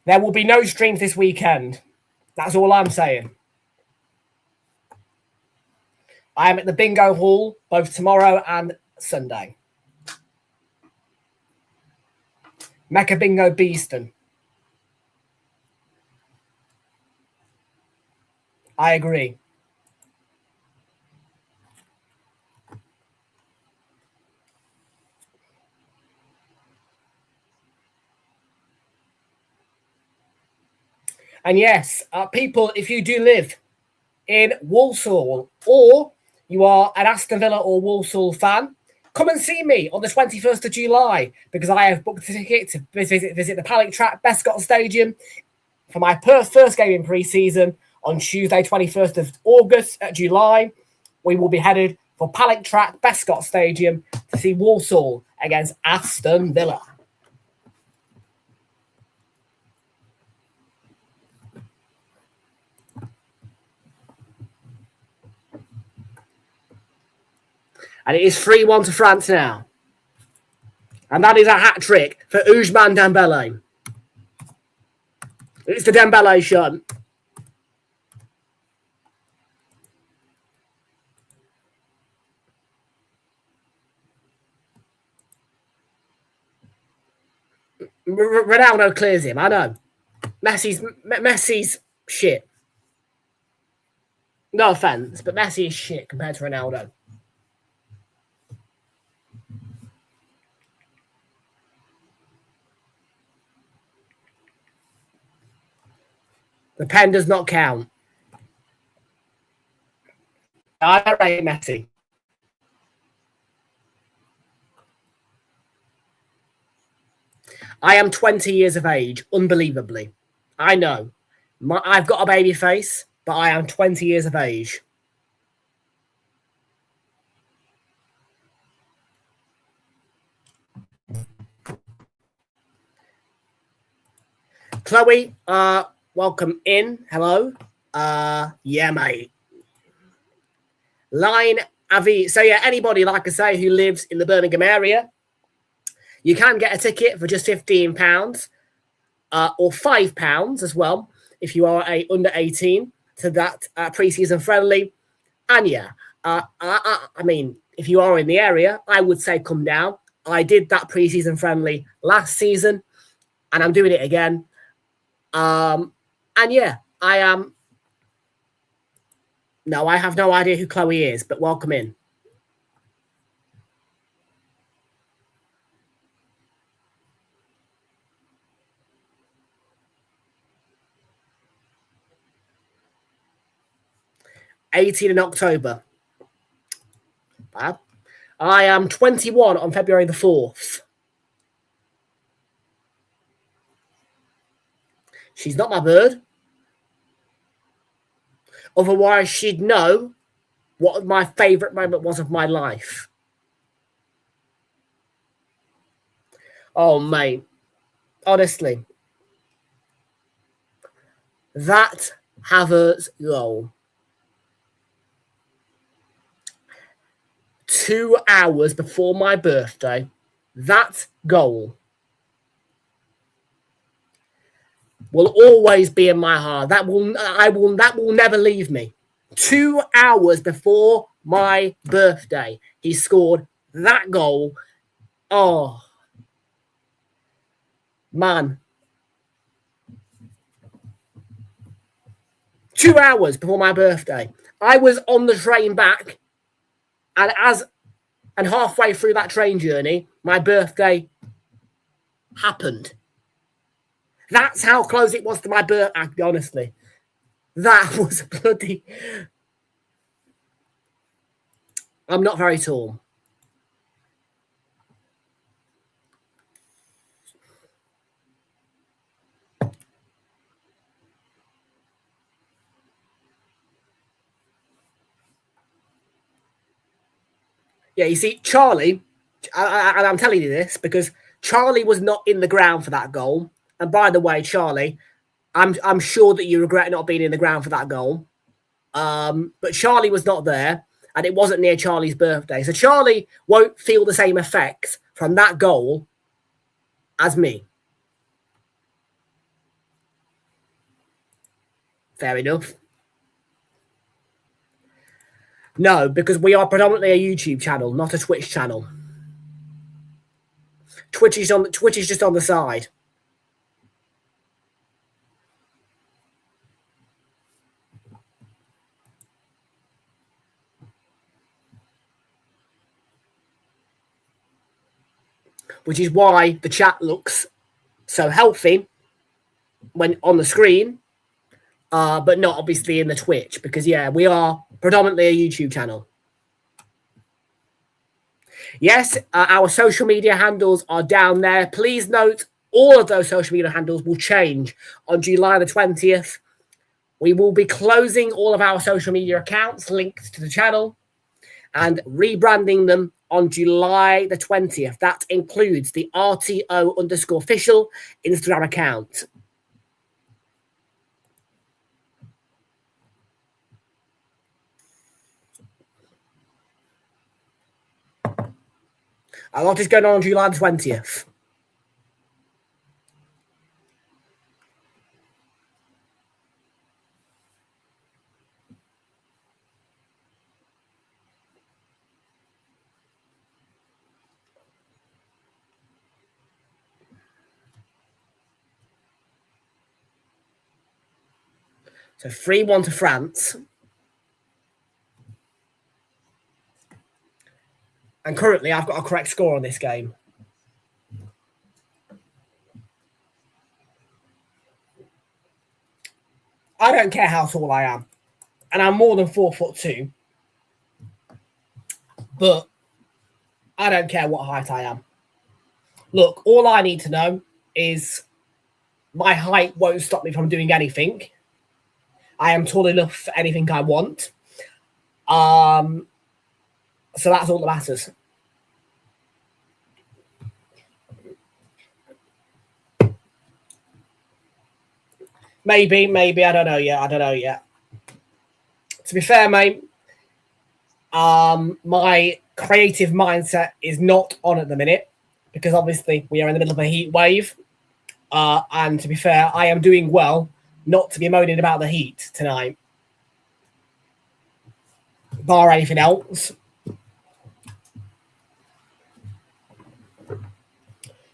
There will be no streams this weekend. That's all I'm saying. I am at the bingo hall both tomorrow and Sunday. Mecca Bingo Beeston. I agree. And yes, people, if you do live in Walsall or you are an Aston Villa or Walsall fan, come and see me on the 21st of July because I have booked a ticket to visit the Pallet Track Bescott Stadium for my first game in pre-season on Tuesday, 21st of July. We will be headed for Pallet Track Bescott Stadium to see Walsall against Aston Villa. And it is 3-1 to France now. And that is a hat-trick for Ousmane Dembele. It's the Dembele shot. Ronaldo clears him, I know. Messi's shit. No offense, but Messi is shit compared to Ronaldo. The pen does not count. I rate Messi. I am 20 years of age, unbelievably. I know. I've got a baby face, but I am 20 years of age. Chloe, welcome in. Hello. Yeah, mate. Line So yeah, anybody, like I say, who lives in the Birmingham area, you can get a ticket for just £15 or £5 as well if you are under 18 to that pre-season friendly. And yeah, I mean, if you are in the area, I would say come down. I did that pre-season friendly last season, and I'm doing it again. And yeah, I am. No, I have no idea who Chloe is, but welcome in. (18 in October). Bad. I am 21 on February the 4th. She's not my bird. Otherwise, she'd know what my favourite moment was of my life. Oh, mate. Honestly. That Havertz goal. 2 hours before my birthday. That goal will always be in my heart. That will never leave me. 2 hours before my birthday, he scored that goal. Oh, man. 2 hours before my birthday. I was on the train back, and halfway through that train journey, my birthday happened. That's how close it was to my birthday, honestly. That was bloody... I'm not very tall. Yeah, you see, Charlie, and I'm telling you this because Charlie was not in the ground for that goal. And by the way, Charlie, I'm sure that you regret not being in the ground for that goal. But Charlie was not there, and it wasn't near Charlie's birthday. So Charlie won't feel the same effects from that goal as me. Fair enough. No, because we are predominantly a YouTube channel, not a Twitch channel. Twitch is just on the side. Which is why the chat looks so healthy when on the screen, but not obviously in the Twitch, because yeah, we are predominantly a YouTube channel. Yes, our social media handles are down there. Please note, all of those social media handles will change on July the 20th. We will be closing all of our social media accounts linked to the channel and rebranding them on July the 20th. That includes the RTO_official Instagram account. A lot is going on July the 20th. So 3-1 to France. And currently, I've got a correct score on this game. I don't care how tall I am. And I'm more than 4'2". But I don't care what height I am. Look, all I need to know is my height won't stop me from doing anything. I am tall enough for anything I want. So that's all that matters. Maybe, I don't know yet. To be fair, mate, My creative mindset is not on at the minute because obviously we are in the middle of a heat wave. And to be fair, I am doing well not to be moaning about the heat tonight. Bar anything else.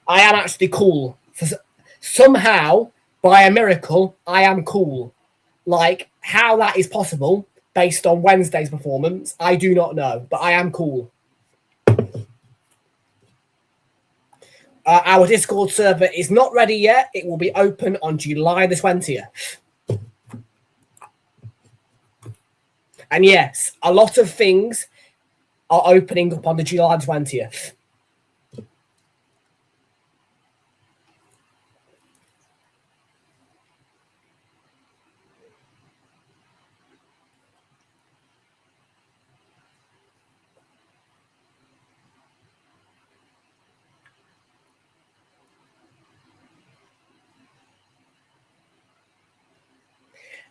I am actually cool. Somehow, by a miracle, I am cool. Like, how that is possible based on Wednesday's performance, I do not know, but I am cool. Our Discord server is not ready yet. It will be open on July the 20th. And yes, a lot of things are opening up on the July 20th.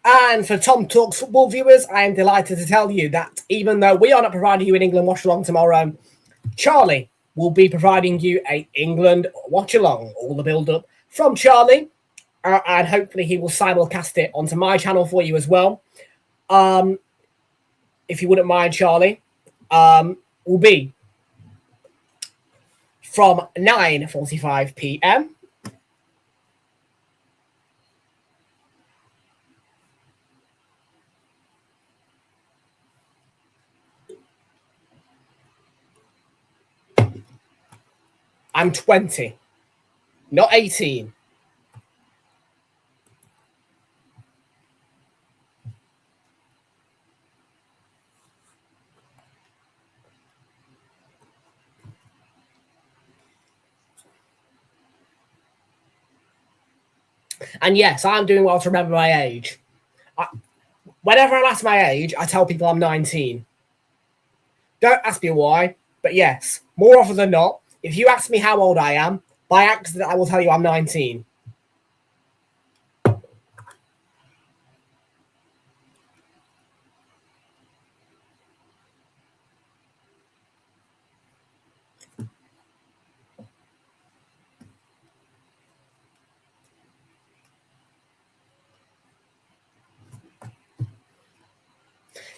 And for Tom Talks football viewers, I am delighted to tell you that even though we are not providing you an England watch along tomorrow, Charlie will be providing you a England watch along, all the build up from Charlie, and hopefully he will simulcast it onto my channel for you as well. If you wouldn't mind, Charlie, will be from 9:45 p.m. I'm 20, not 18. And yes, I'm doing well to remember my age. Whenever I'm asked my age, I tell people I'm 19. Don't ask me why, but yes, more often than not, if you ask me how old I am, by accident, I will tell you I'm 19.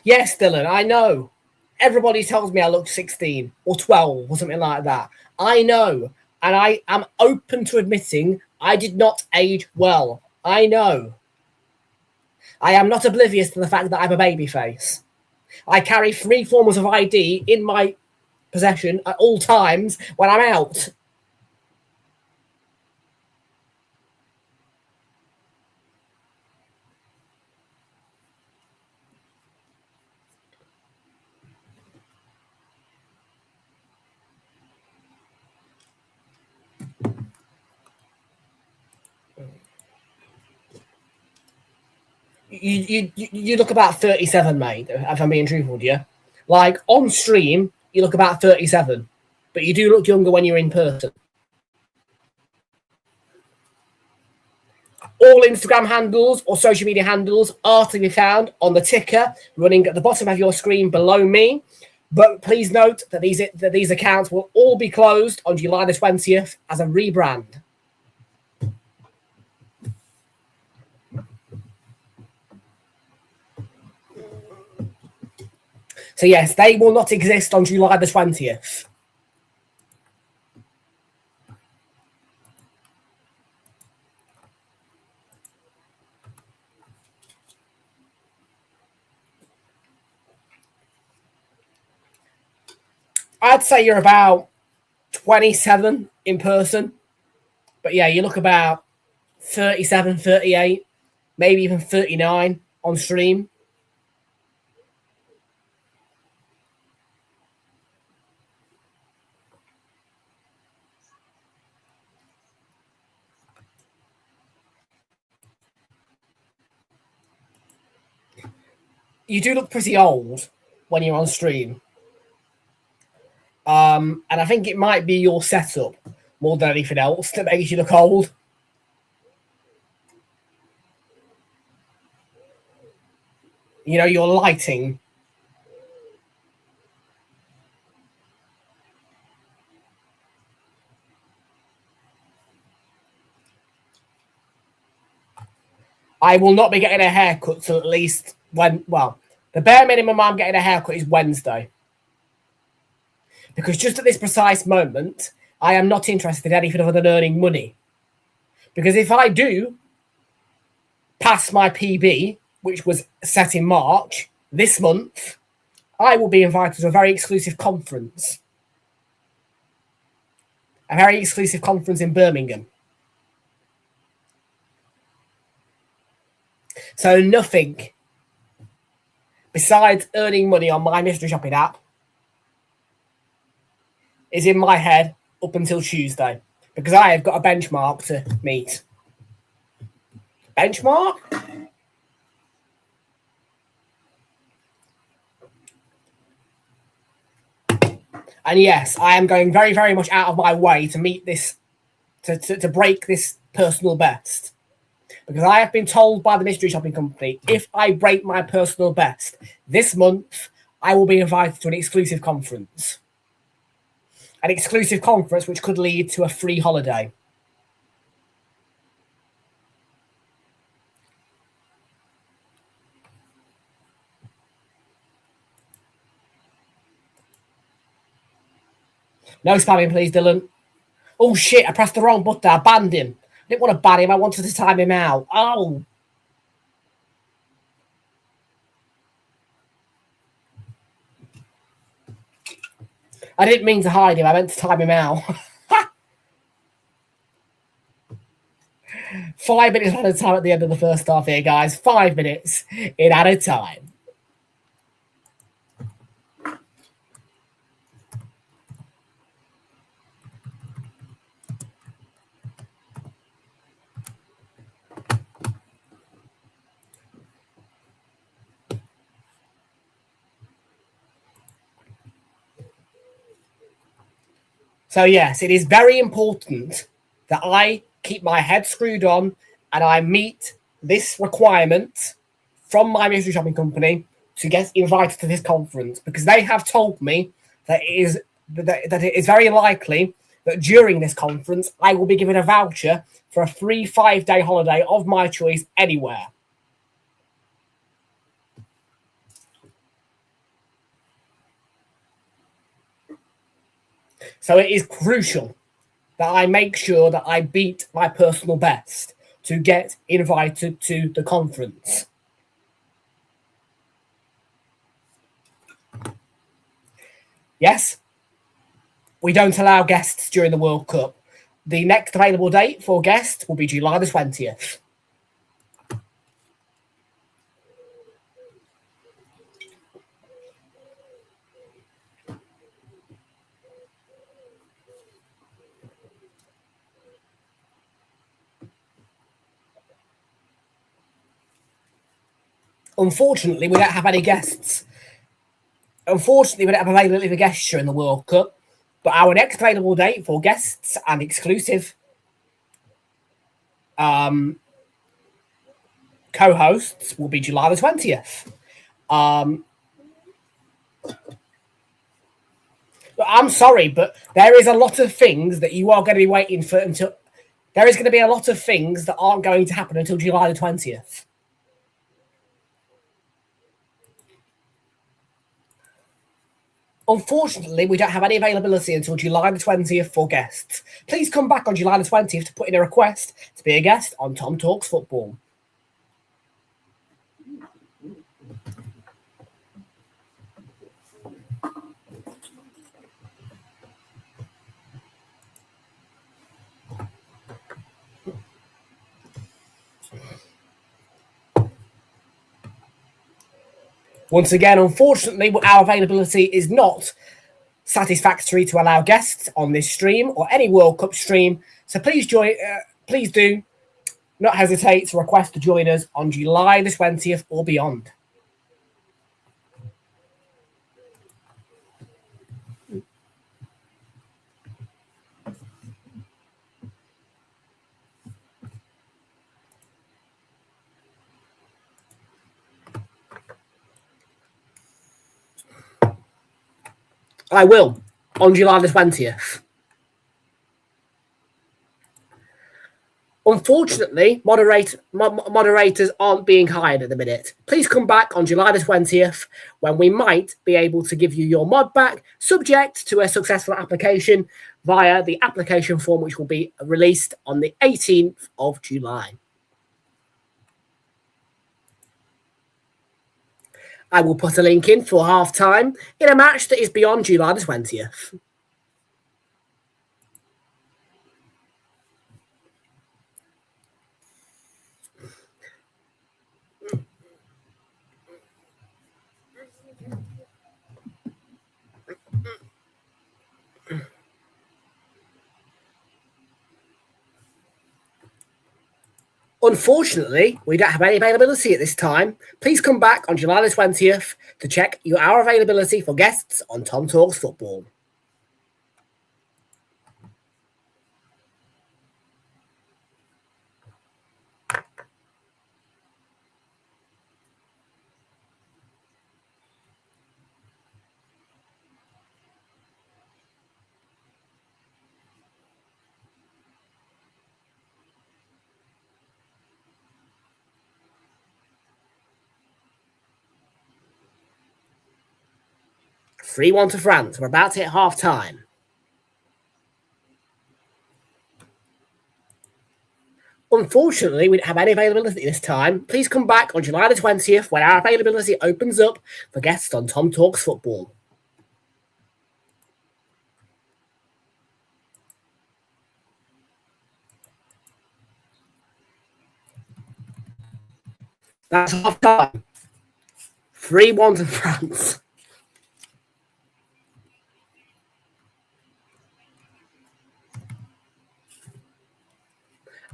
Yes, Dylan, I know. Everybody tells me I look 16 or 12 or something like that. I know. And I am open to admitting I did not age well. I know. I am not oblivious to the fact that I'm a baby face. I carry 3 forms of ID in my possession at all times when I'm out. You look about 37, mate, if I'm being truthful to you. Like, on stream, you look about 37. But you do look younger when you're in person. All Instagram handles or social media handles are to be found on the ticker running at the bottom of your screen below me. But please note that these accounts will all be closed on July the 20th as a rebrand. So yes, they will not exist on July the 20th. I'd say you're about 27 in person. But yeah, you look about 37, 38, maybe even 39 on stream. You do look pretty old when you're on stream. And I think it might be your setup more than anything else that makes you look old. You know, your lighting. I will not be getting a haircut till at least the bare minimum I'm getting a haircut is Wednesday. Because just at this precise moment, I am not interested in anything other than earning money. Because if I do pass my PB, which was set in March, this month, I will be invited to a very exclusive conference. A very exclusive conference in Birmingham. So nothing besides earning money on my mystery shopping app is in my head up until Tuesday. Because I have got a benchmark to meet. Benchmark? And yes, I am going very, very much out of my way to meet this, to break this personal best. Because I have been told by the mystery shopping company, if I break my personal best this month, I will be invited to an exclusive conference. An exclusive conference which could lead to a free holiday. No spamming, please, Dylan. Oh, shit, I pressed the wrong button. I banned him. I didn't want to ban him. I wanted to time him out. Oh. I didn't mean to hide him. I meant to time him out. 5 minutes at a time at the end of the first half here, guys. 5 minutes in at a time. So, yes, it is very important that I keep my head screwed on and I meet this requirement from my mystery shopping company to get invited to this conference, because they have told me that it is very likely that during this conference I will be given a voucher for a free 5-day holiday of my choice anywhere. So it is crucial that I make sure that I beat my personal best to get invited to the conference. Yes, we don't allow guests during the World Cup. The next available date for guests will be July the 20th. Unfortunately, we don't have any guests. Unfortunately, we don't have availability for guests during the World Cup. But our next available date for guests and exclusive co-hosts will be July the 20th. I'm sorry, but there is a lot of things that you are going to be waiting for until... There is going to be a lot of things that aren't going to happen until July the 20th. Unfortunately, we don't have any availability until July the 20th for guests. Please come back on July the 20th to put in a request to be a guest on Tom Talks Football. Once again, unfortunately, our availability is not satisfactory to allow guests on this stream or any World Cup stream. So please do not hesitate to request to join us on July the 20th or beyond. I will, on July the 20th. Unfortunately, moderators aren't being hired at the minute. Please come back on July the 20th when we might be able to give you your mod back, subject to a successful application via the application form, which will be released on the 18th of July. I will put a link in for half-time in a match that is beyond July the 20th. Unfortunately, we don't have any availability at this time. Please come back on July the 20th to check our availability for guests on Tom Talks Football. Three-one to France. We're about to hit half-time. Unfortunately, we don't have any availability this time. Please come back on July the 20th when our availability opens up for guests on Tom Talks Football. That's half-time. 3-1 to France.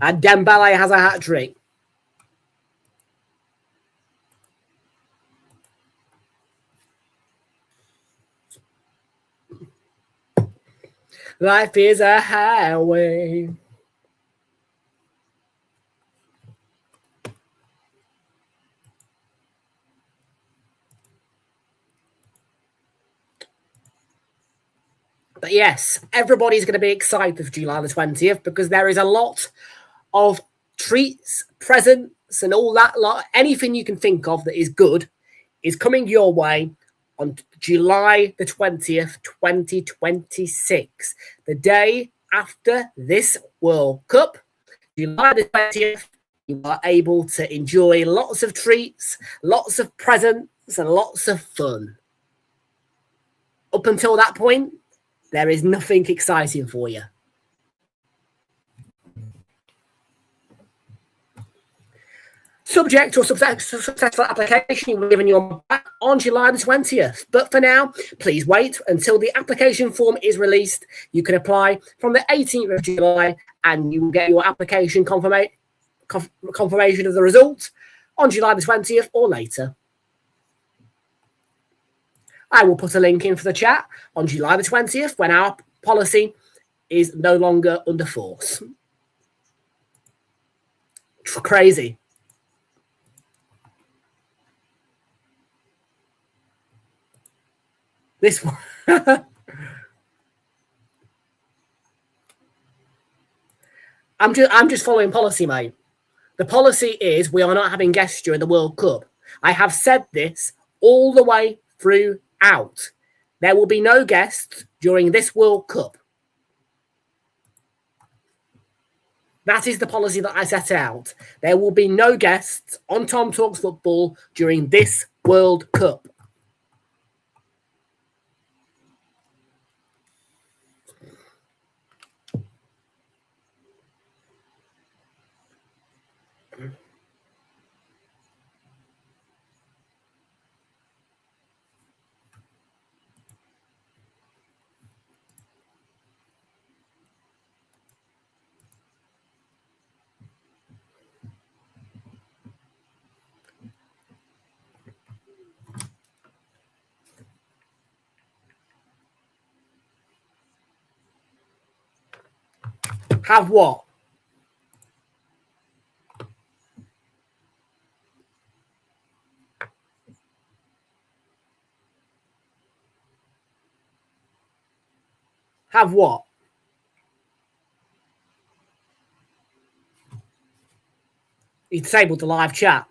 And Dembele has a hat-trick. Life is a highway. But yes, everybody's going to be excited for July the 20th because there is a lot of treats, presents, and all that lot. Anything you can think of that is good is coming your way on July the 20th, 2026, the day after this World Cup. July the 20th, you are able to enjoy lots of treats, lots of presents, and lots of fun. Up until that point, there is nothing exciting for you. Subject to a successful application, you will be given your back on July the 20th. But for now, please wait until the application form is released. You can apply from the 18th of July and you will get your application confirmation of the result on July the 20th or later. I will put a link in for the chat on July the 20th when our policy is no longer under force. Crazy. This one. I'm just following policy, mate. The policy is we are not having guests during the World Cup. I have said this all the way throughout. There will be no guests during this World Cup. That is the policy that I set out. There will be no guests on Tom Talks Football during this World Cup. Have what? Have what? You disabled the live chat.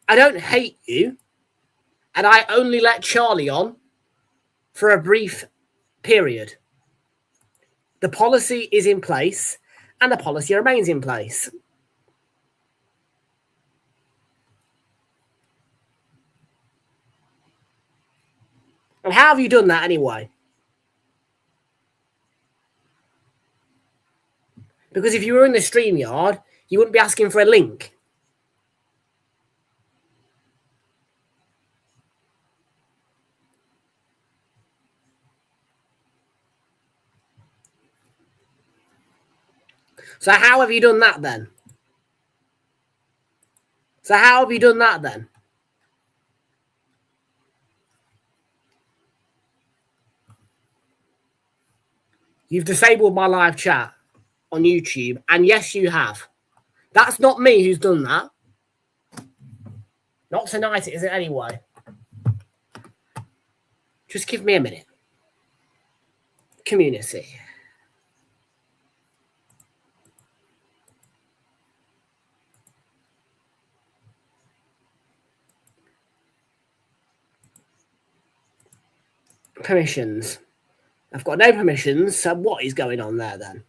I don't hate you, and I only let Charlie on for a brief period. The policy is in place, and the policy remains in place. And how have you done that anyway? Because if you were in the StreamYard, you wouldn't be asking for a link. So how have you done that then? You've disabled my live chat on YouTube, and yes, you have. That's not me who's done that. Not tonight, is it anyway? Just give me a minute. Community. Permissions. I've got no permissions, so what is going on there then?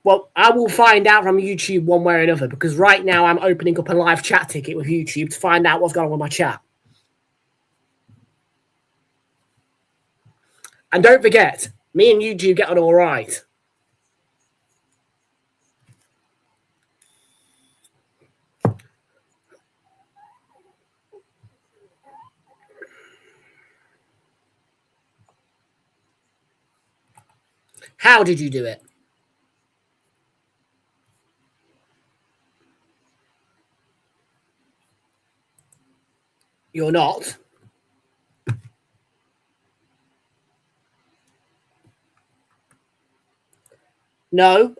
Well, I will find out from YouTube one way or another, because right now I'm opening up a live chat ticket with YouTube to find out what's going on with my chat. And don't forget, me and YouTube get on all right. How did you do it? You're not. No.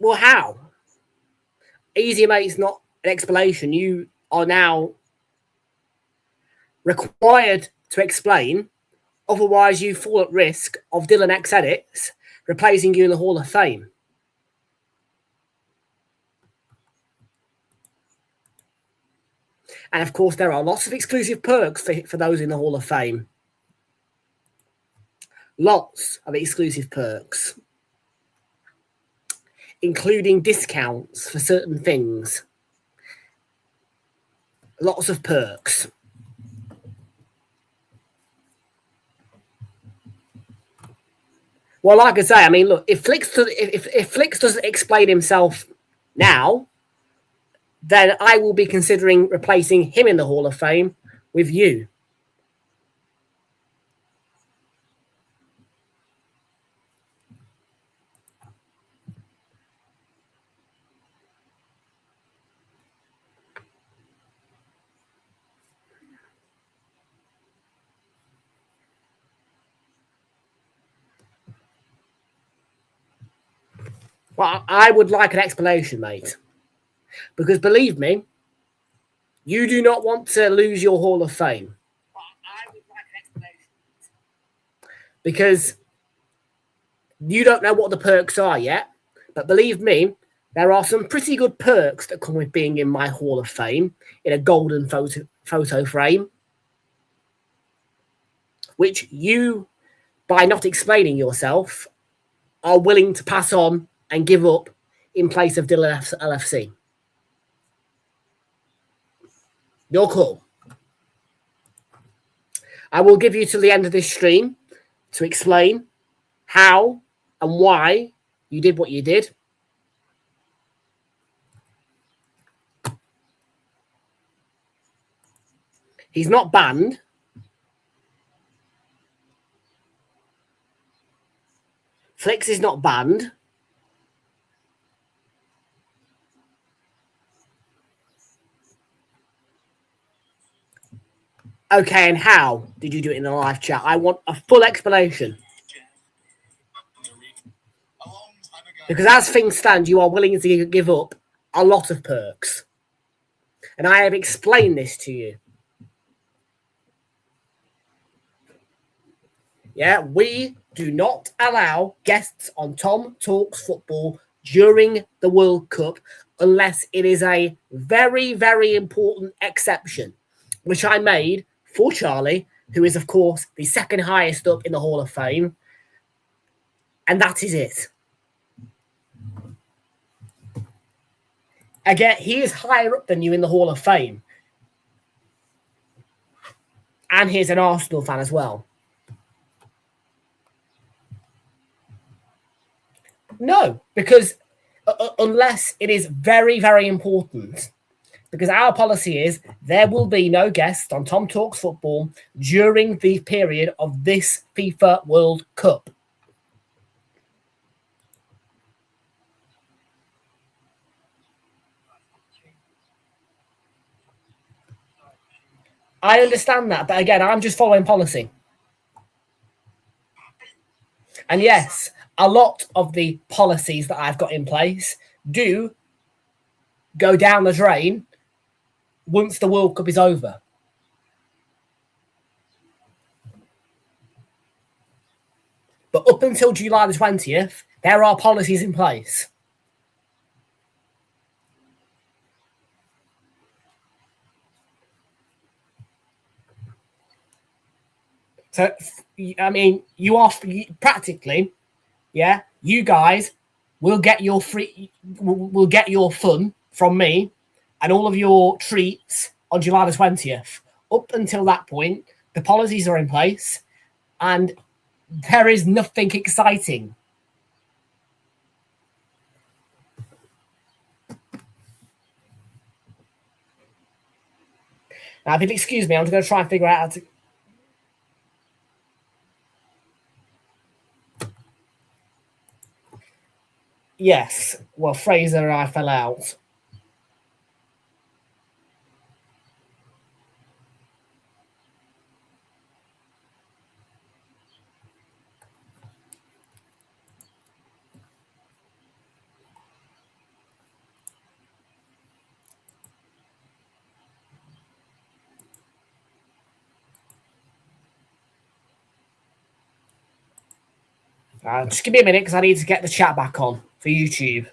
Well, how? Easy, mate, it's not an explanation. You are now required to explain. Otherwise, you fall at risk of Dylan X Edits replacing you in the Hall of Fame. And of course, there are lots of exclusive perks for those in the Hall of Fame. Lots of exclusive perks, including discounts for certain things. Lots of perks. Well, like I say, I mean, look, if Flix doesn't explain himself now, then I will be considering replacing him in the Hall of Fame with you. Well, I would like an explanation, mate. Because believe me, you do not want to lose your Hall of Fame. I would like an explanation. Because you don't know what the perks are yet. But believe me, there are some pretty good perks that come with being in my Hall of Fame in a golden photo frame. Which you, by not explaining yourself, are willing to pass on and give up in place of Dylan LFC. You're cool. I will give you till the end of this stream to explain how and why you did what you did. He's not banned. Flix is not banned. Okay, and how did you do it in the live chat? I want a full explanation. Because as things stand, you are willing to give up a lot of perks. And I have explained this to you. Yeah, we do not allow guests on Tom Talks Football during the World Cup unless it is a very, very important exception, which I made for Charlie, who is, of course, the second highest up in the Hall of Fame. And that is it. Again, he is higher up than you in the Hall of Fame. And he's an Arsenal fan as well. No, because unless it is very, very important. Because our policy is there will be no guests on Tom Talks Football during the period of this FIFA World Cup. I understand that, but again, I'm just following policy. And yes, a lot of the policies that I've got in place do go down the drain once the World Cup is over. But up until July the 20th, there are policies in place. So, I mean, you are practically, yeah, you guys will get your will get your fun from me and all of your treats on July the 20th. Up until that point, the policies are in place and there is nothing exciting. Now, if you'll excuse me, I'm just going to try and figure out how to... Yes, well, Fraser and I fell out. Just give me a minute because I need to get the chat back on for YouTube.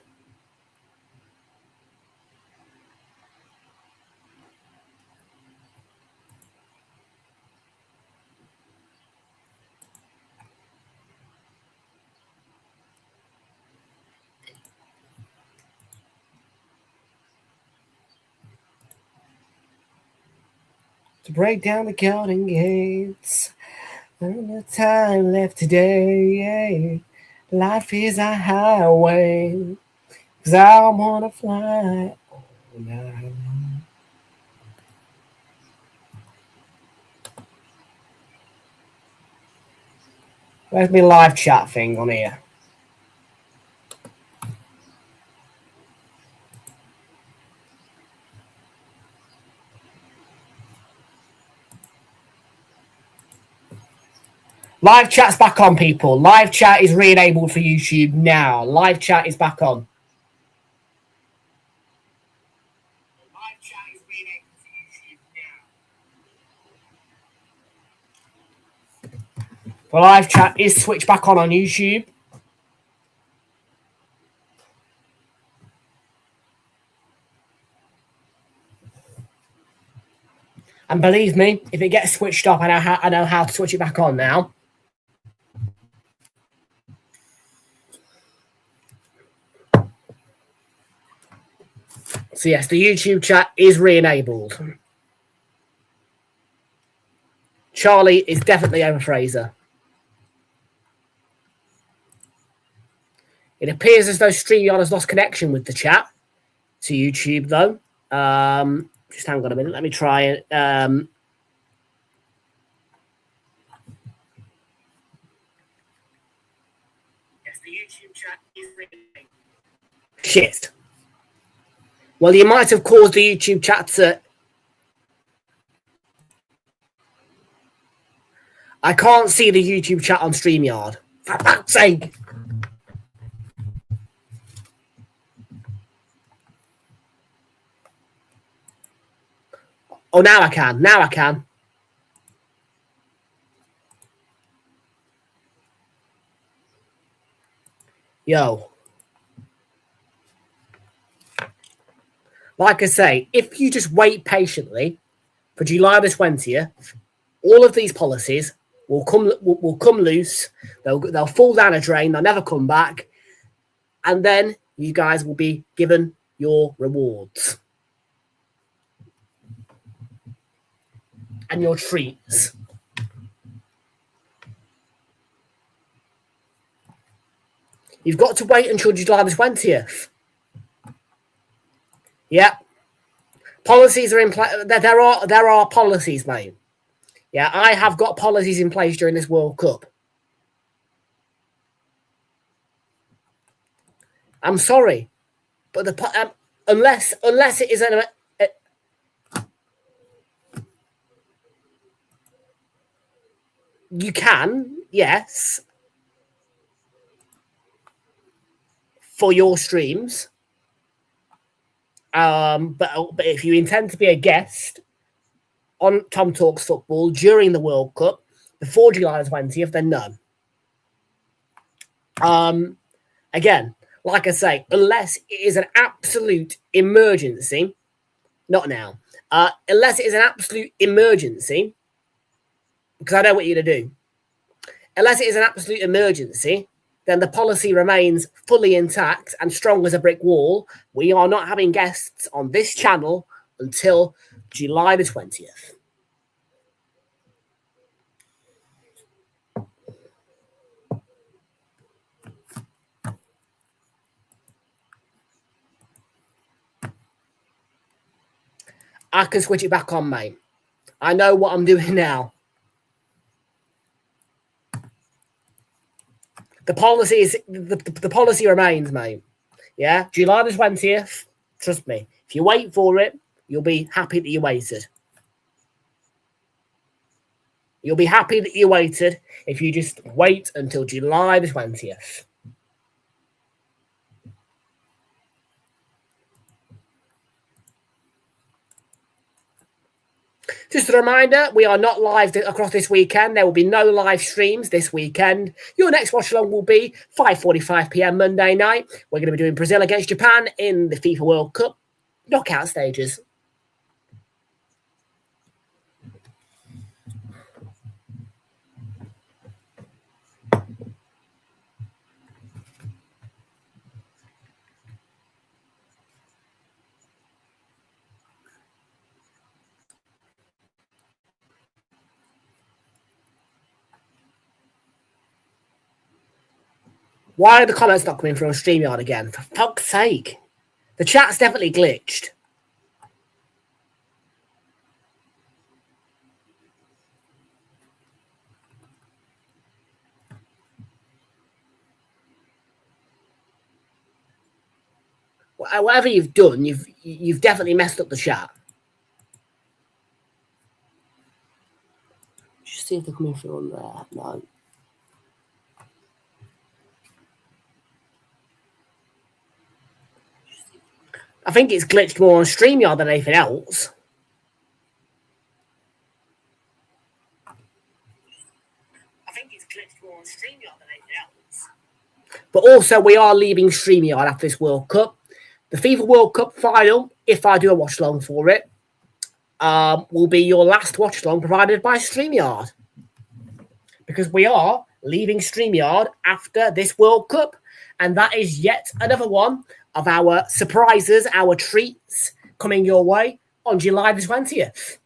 To break down the garden gates, no time left today. Life is a highway, 'cause I wanna fly all night long. Where's my live chat thing on here? Live chat's back on, people. Live chat is re-enabled for YouTube now. Live chat is back on. Live chat is re-enabled for YouTube now. The live chat is switched back on YouTube. And believe me, if it gets switched off, I know how to switch it back on now. So yes, the YouTube chat is re-enabled. Charlie is definitely over Fraser. It appears as though StreamYard has lost connection with the chat to YouTube, though. Just hang on a minute. Let me try it. Yes, the YouTube chat is re-enabled. Shit. Well, you might have caused the YouTube chat to... I can't see the YouTube chat on StreamYard. For fuck's sake. Oh, now I can. Now I can. Yo. Like I say, if you just wait patiently for July the 20th, all of these policies will come loose. They'll fall down a drain. They'll never come back. And then you guys will be given your rewards and your treats. You've got to wait until July the 20th. Yeah. Policies are in place. There are policies, mate. Yeah, I have got policies in place during this World Cup. I'm sorry, but unless it is you can, yes, for your streams. But if you intend to be a guest on Tom Talks Football during the World Cup before July the 20th, then no. Again, like I say, unless it is an absolute emergency, not now. Unless it is an absolute emergency, because I know what you're going to do. Unless it is an absolute emergency, then the policy remains fully intact and strong as a brick wall. We are not having guests on this channel until July the 20th. I can switch it back on, mate. I know what I'm doing now. The policy remains, mate. Yeah, July the 20th. Trust me. If you wait for it, you'll be happy that you waited. You'll be happy that you waited if you just wait until July the 20th. Just a reminder, we are not live across this weekend. There will be no live streams this weekend. Your next watch along will be 5:45 p.m. Monday night. We're going to be doing Brazil against Japan in the FIFA World Cup knockout stages. Why are the comments not coming from StreamYard again? For fuck's sake. The chat's definitely glitched. Whatever you've done, you've definitely messed up the chat. Just see if they're coming through on there. No. I think it's glitched more on StreamYard than anything else. But also, we are leaving StreamYard after this World Cup. The FIFA World Cup final, if I do a watch along for it, will be your last watch along provided by StreamYard. Because we are leaving StreamYard after this World Cup. And that is yet another one of our surprises, our treats coming your way on July the 20th.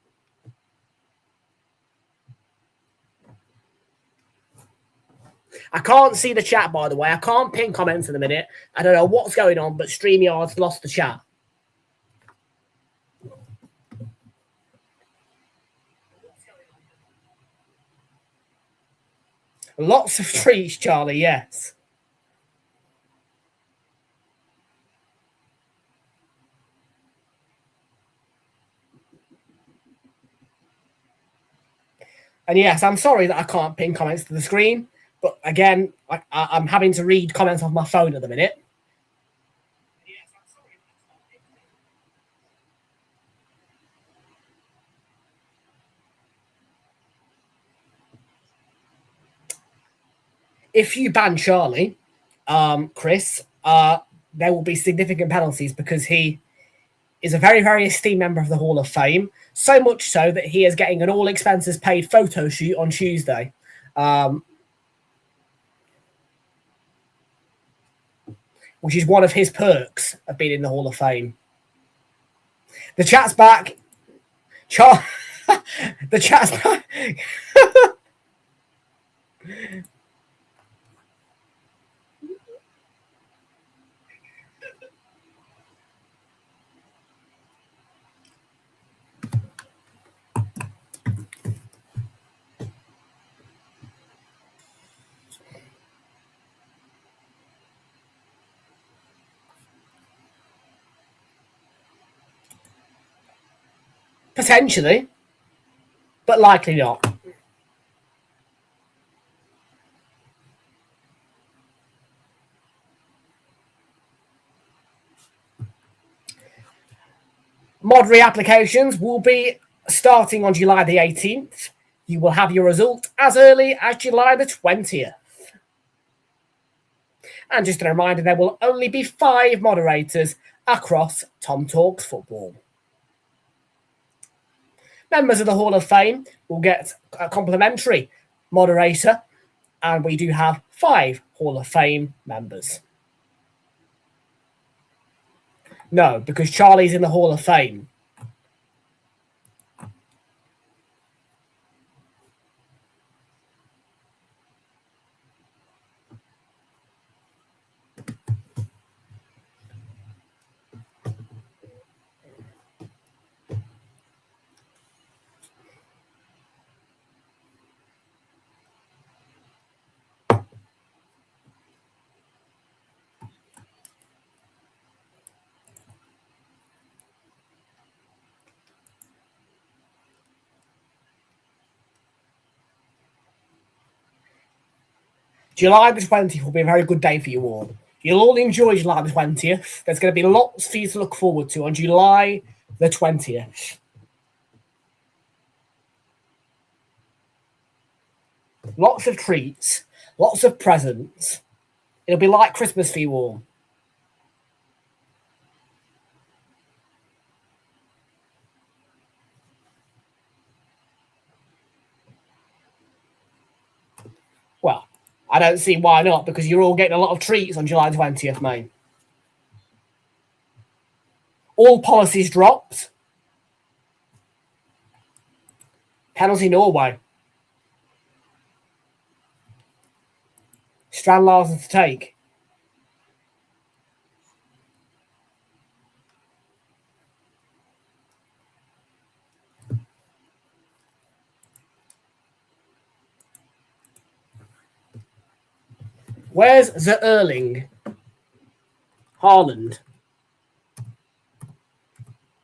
I can't see the chat, by the way. I can't pin comments in a minute. I don't know what's going on, but StreamYard's lost the chat. Lots of treats, Charlie, yes. And yes, I'm sorry that I can't pin comments to the screen. But again, I'm having to read comments off my phone at the minute. if you ban Charlie, Chris, there will be significant penalties because he is a very, very esteemed member of the Hall of Fame. So much so that he is getting an all expenses paid photo shoot on Tuesday. Which is one of his perks of being in the Hall of Fame. The chat's back. The chat's back. Potentially, but likely not. Mod reapplications will be starting on July the 18th. You will have your result as early as July the 20th. And just a reminder, there will only be 5 moderators across Tom Talks Football. Members of the Hall of Fame will get a complimentary moderator, and we do have 5 Hall of Fame members. No, because Charlie's in the Hall of Fame. July the 20th will be a very good day for you all. You'll all enjoy July the 20th. There's going to be lots for you to look forward to on July the 20th. Lots of treats, lots of presents. It'll be like Christmas for you all. Well, I don't see why not, because you're all getting a lot of treats on July 20th, mate. All policies dropped. Penalty Norway. Strand Larsen to take. Where's the Erling? Haaland.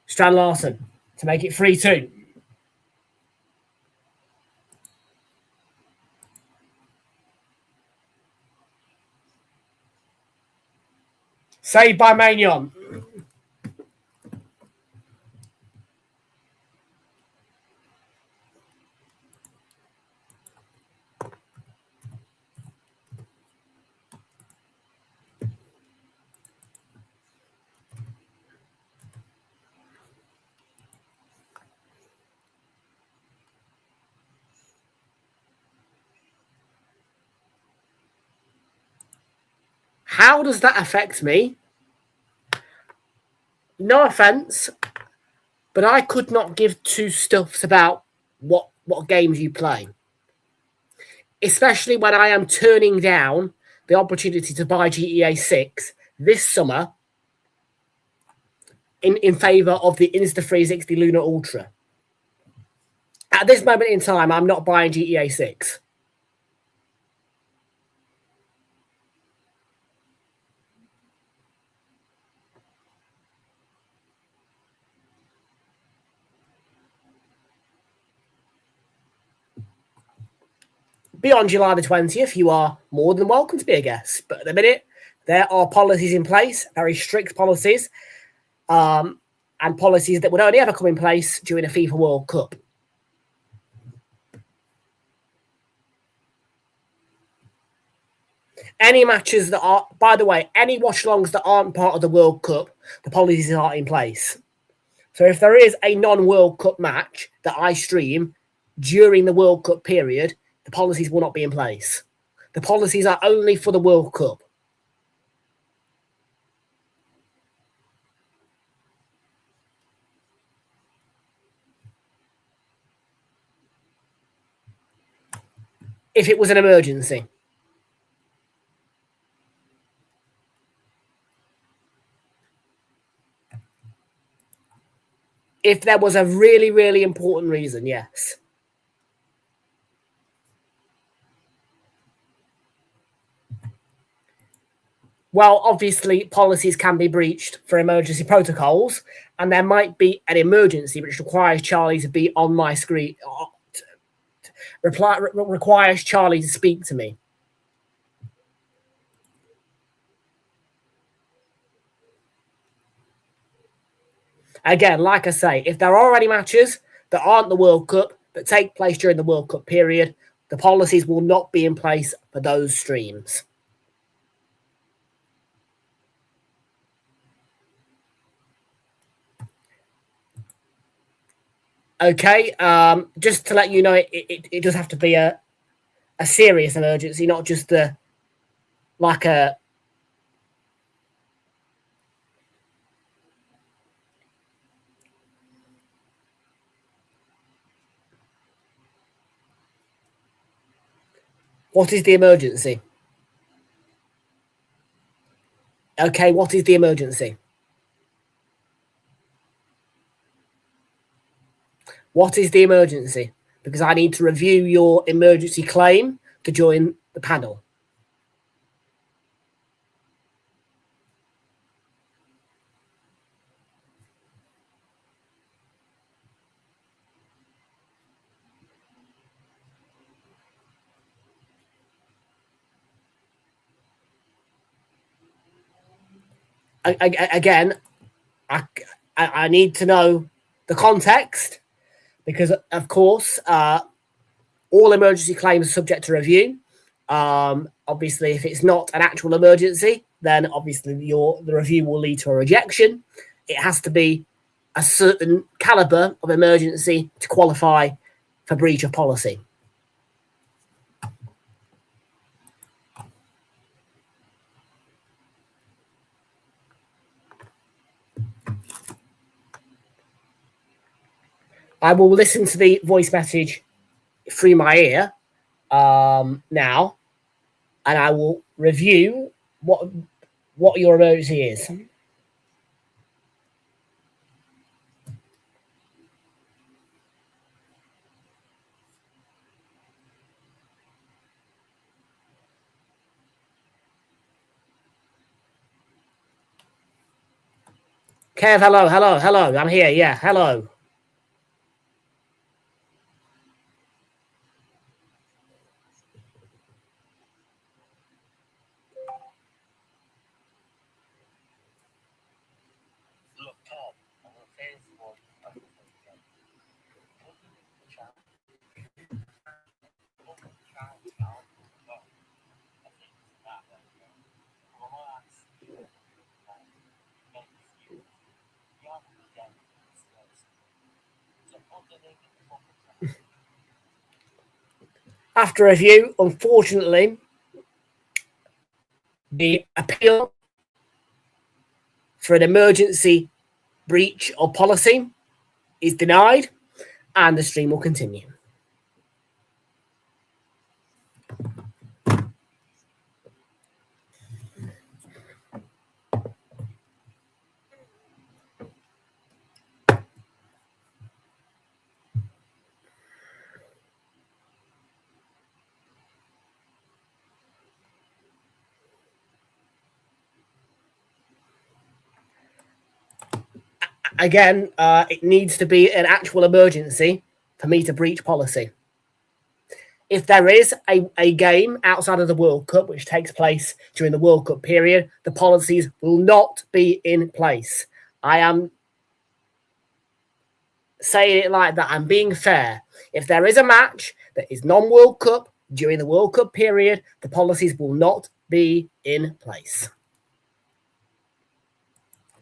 Strand Larsen to make it 3-2. Saved by Maignan. How does that affect me? No offense, but I could not give two stuffs about what games you play. Especially when I am turning down the opportunity to buy GTA 6 this summer in favour of the Insta360 Luna Ultra. At this moment in time, I'm not buying GTA 6. Beyond July the 20th, you are more than welcome to be a guest. But at the minute, there are policies in place, very strict policies, and policies that would only ever come in place during a FIFA World Cup. Any matches that are, by the way, any watch-alongs that aren't part of the World Cup, the policies aren't in place. So if there is a non-World Cup match that I stream during the World Cup period, the policies will not be in place. The policies are only for the World Cup. If it was an emergency. If there was a really, really important reason, yes. Well, obviously, policies can be breached for emergency protocols, and there might be an emergency which requires Charlie to be on my screen, requires Charlie to speak to me. Again, like I say, if there are any matches that aren't the World Cup, that take place during the World Cup period, the policies will not be in place for those streams. Okay, just to let you know, it does have to be a serious emergency, not just like a... What is the emergency? Okay, what is the emergency? What is the emergency? Because I need to review your emergency claim to join the panel. Again, I need to know the context because, of course, all emergency claims are subject to review. Obviously, if it's not an actual emergency, then obviously the review will lead to a rejection. It has to be a certain caliber of emergency to qualify for breach of policy. I will listen to the voice message through my ear now, and I will review what your emergency is. Kev, hello. I'm here. Yeah, hello. After review, unfortunately, the appeal for an emergency breach of policy is denied, and the stream will continue. Again, it needs to be an actual emergency for me to breach policy. If there is a game outside of the World Cup, which takes place during the World Cup period, the policies will not be in place. I am saying it like that. I'm being fair. If there is a match that is non-World Cup during the World Cup period, the policies will not be in place.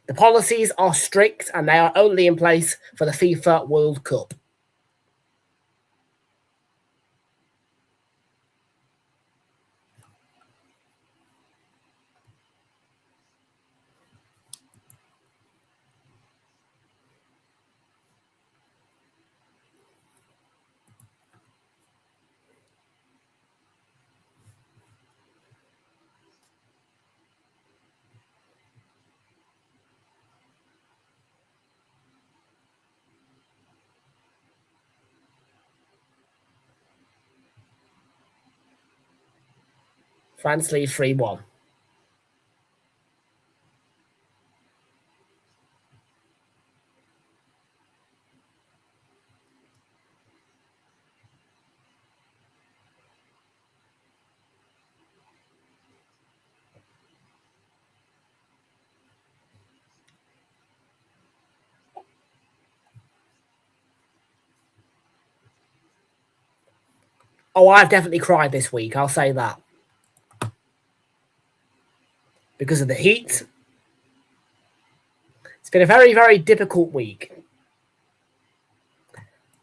The policies are strict and they are only in place for the FIFA World Cup. France lead 3-1. Oh, I've definitely cried this week, I'll say that. Because of the heat. It's been a very, very difficult week.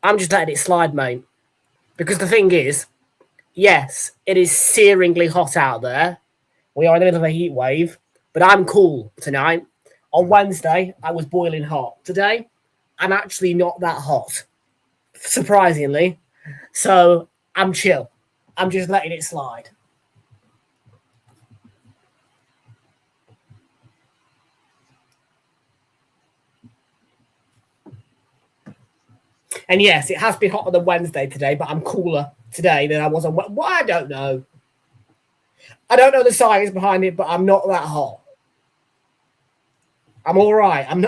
I'm just letting it slide, mate. Because the thing is, yes, it is searingly hot out there. We are in the middle of a heat wave. But I'm cool tonight. On Wednesday, I was boiling hot. Today, I'm actually not that hot. Surprisingly. So, I'm chill. I'm just letting it slide. And yes, it has been hotter than Wednesday today, but I'm cooler today than I was on Wednesday. Well, I don't know. I don't know the science behind it, but I'm not that hot. I'm all right. I'm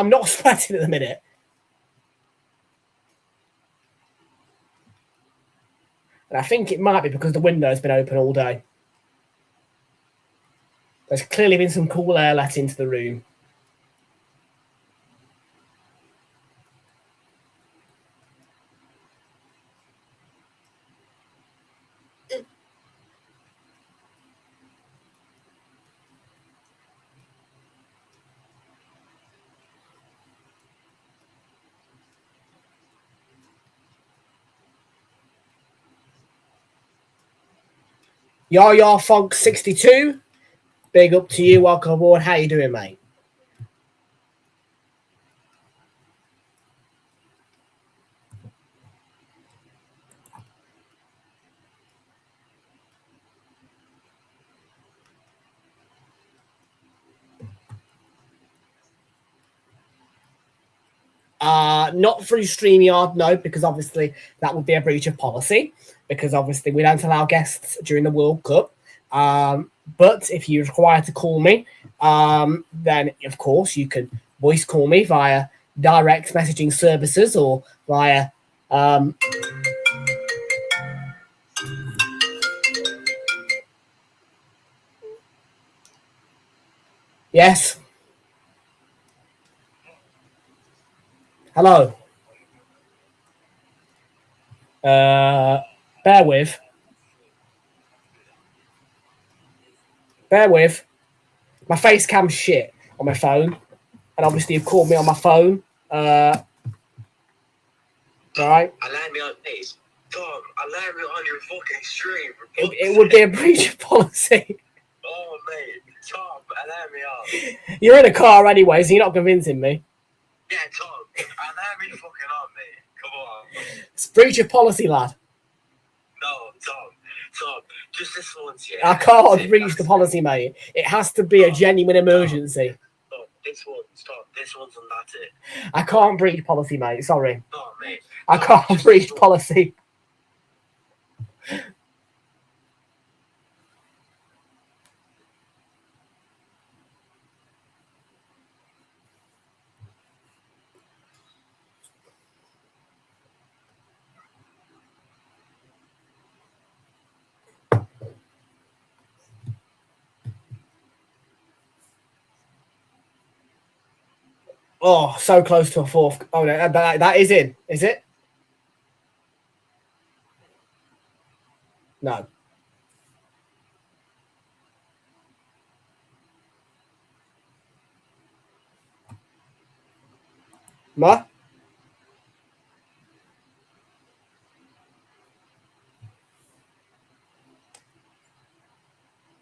not sweating at the minute. And I think it might be because the window's been open all day. There's clearly been some cool air let into the room. Yaya Fog 62. Big up to you. Welcome aboard. How you doing, mate? Not through StreamYard, no, because obviously that would be a breach of policy, because obviously we don't allow guests during the World Cup. But if you require to call me, then of course you can voice call me via direct messaging services or via yes. Hello. Bear with. My face cam's shit on my phone. And obviously you've called me on my phone. Right. Alarm me on please. Tom, alarm me on your fucking stream. It would be a breach of policy. Oh, mate. Tom, alarm me on. You're in a car anyway, so you're not convincing me. Yeah, Tom, alarm me fucking on, mate. Come on. It's breach of policy, lad. No, Tom, just this once, yeah. I can't breach the policy, mate. It has to be a genuine emergency. No, this one's and that's it. I can't breach policy, mate. Sorry. No, mate. I can't breach policy. Oh, so close to a fourth. Oh, no, that is in. Is it? No. Ma?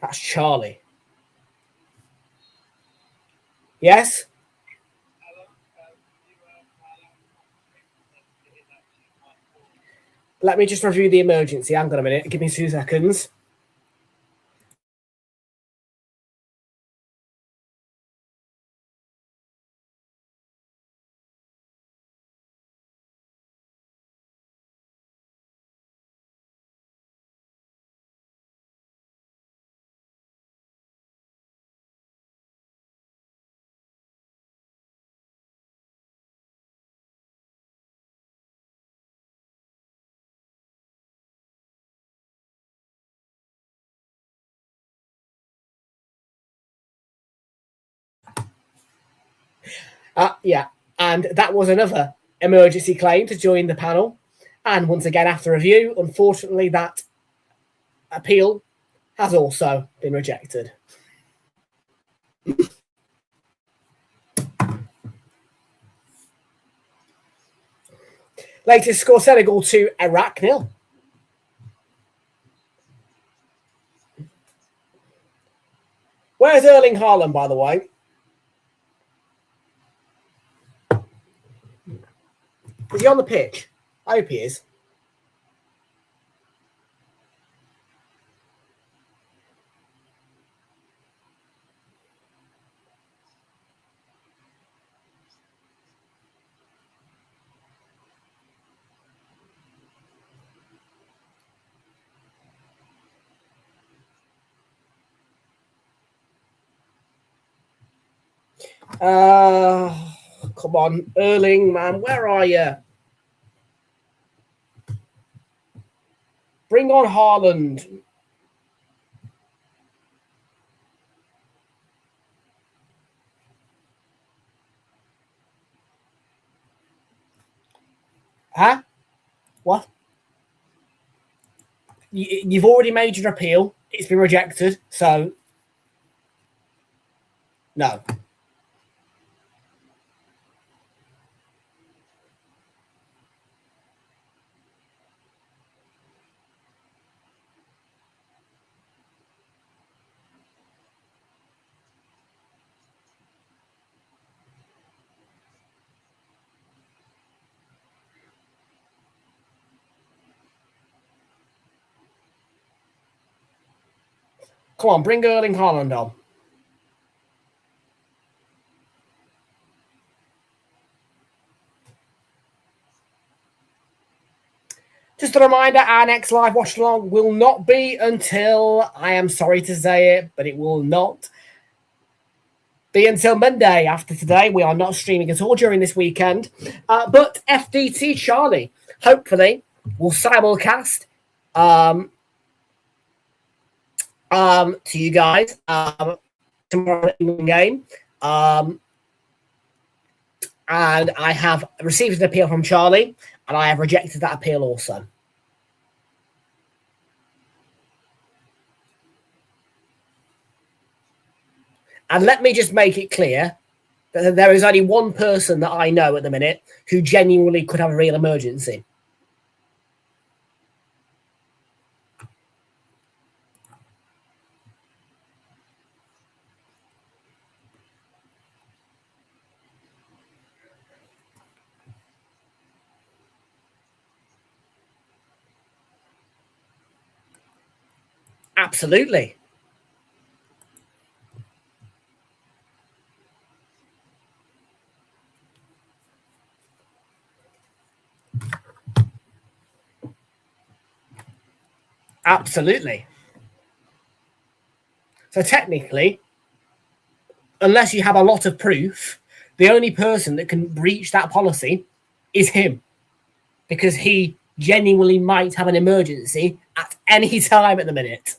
That's Charlie. Yes? Let me just review the emergency. Hang on a minute. Give me 2 seconds. Yeah, and that was another emergency claim to join the panel. And once again, after review, unfortunately, that appeal has also been rejected. Latest score, Senegal 2, Iraq 0. Where's Erling Haaland, by the way? Is he on the pitch? I hope he is. Come on, Erling, man, where are you? Bring on Haaland. Huh? What? You've already made your appeal. It's been rejected, so no. Come on, bring Erling Haaland on. Just a reminder, our next live watch along will not be until, I am sorry to say it, but it will not be until Monday after today. We are not streaming at all during this weekend. But FDT Charlie, hopefully, will simulcast to you guys tomorrow evening game. And I have received an appeal from Charlie, and I have rejected that appeal also. And let me just make it clear that there is only one person that I know at the minute who genuinely could have a real emergency. Absolutely. Absolutely. So technically, unless you have a lot of proof, the only person that can breach that policy is him, because he genuinely might have an emergency at any time at the minute.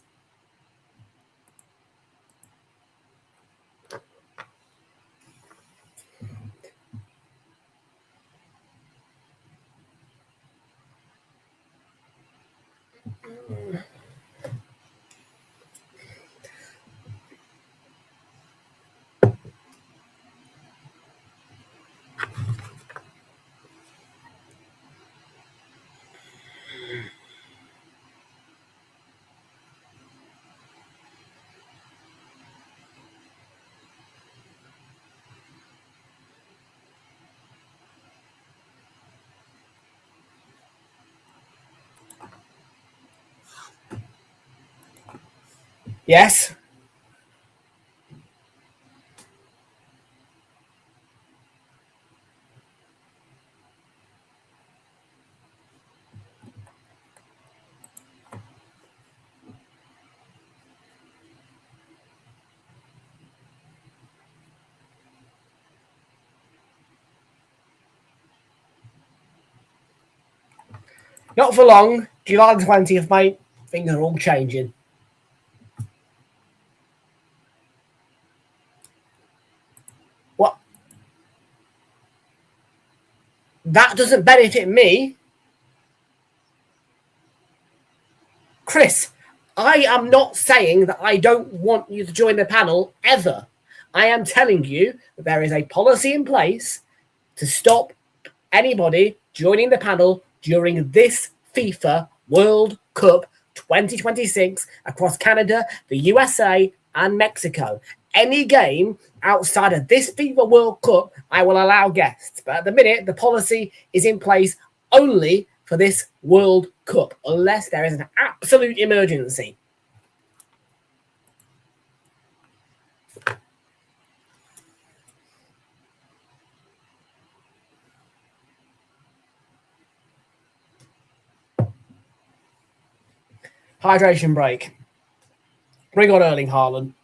Yes. Not for long. July the 20th, mate. Things are all changing. What? That doesn't benefit me. Chris, I am not saying that I don't want you to join the panel ever. I am telling you that there is a policy in place to stop anybody joining the panel during this FIFA World Cup 2026 across Canada, the USA, and Mexico. Any game outside of this FIFA World Cup, I will allow guests. But at the minute, the policy is in place only for this World Cup, unless there is an absolute emergency. Hydration break. Bring on Erling Haaland.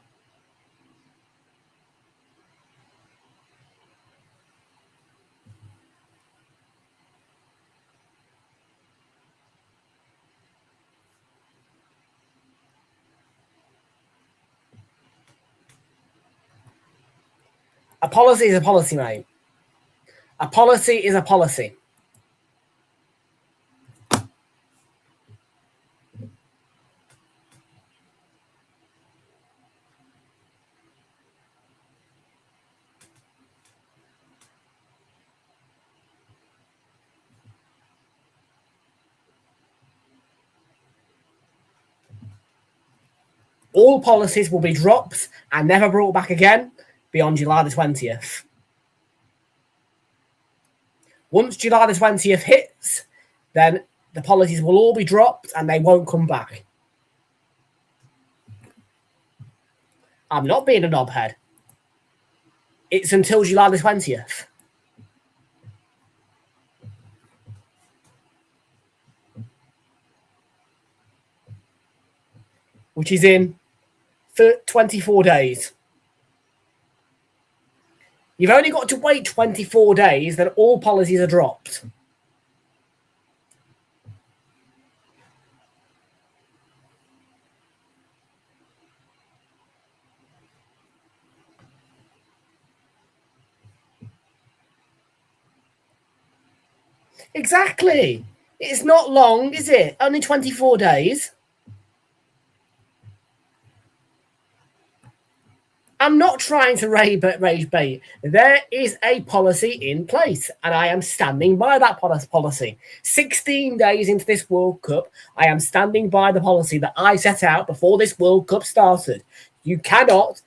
A policy is a policy, mate. A policy is a policy. All policies will be dropped and never brought back again beyond July the 20th. Once July the 20th hits, then the policies will all be dropped and they won't come back. I'm not being a knobhead. It's until July the 20th. Which is in 24 days. You've only got to wait 24 days, then all policies are dropped. Exactly. It's not long, is it? Only 24 days. I'm not trying to rage bait. There is a policy in place, and I am standing by that policy. 16 days into this World Cup, I am standing by the policy that I set out before this World Cup started. You cannot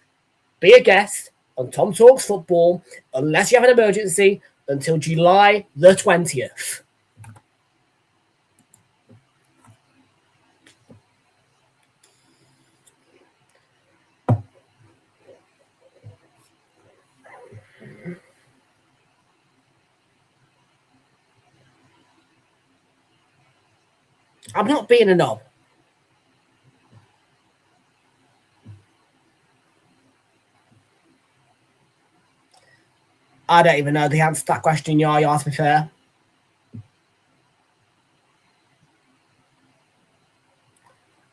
be a guest on Tom Talks Football unless you have an emergency until July the 20th. I'm not being a knob. I don't even know the answer to that question you asked me fair.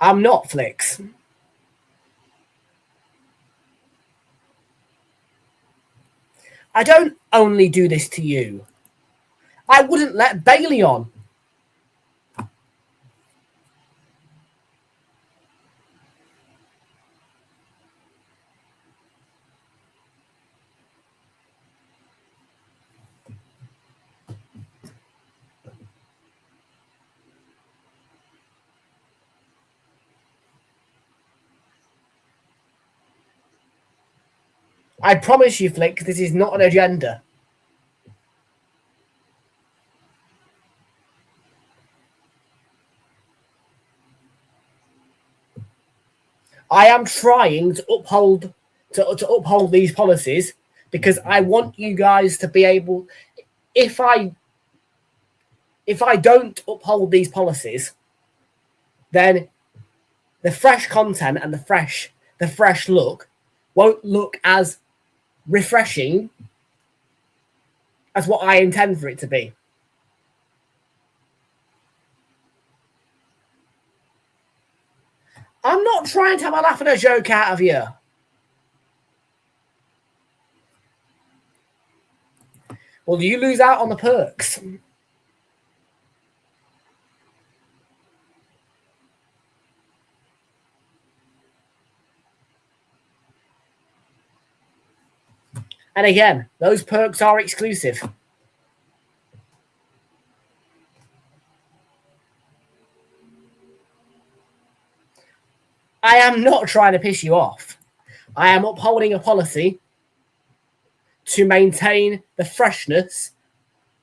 I'm not Flicks. I don't only do this to you. I wouldn't let Bailey on. I promise you, Flick, this is not an agenda. I am trying to uphold these policies because I want you guys to be able. If I don't uphold these policies, then the fresh content and the fresh look won't look as refreshing as what I intend for it to be. I'm not trying to have a laugh and a joke out of you. Well, you lose out on the perks. And again, those perks are exclusive. I am not trying to piss you off. I am upholding a policy to maintain the freshness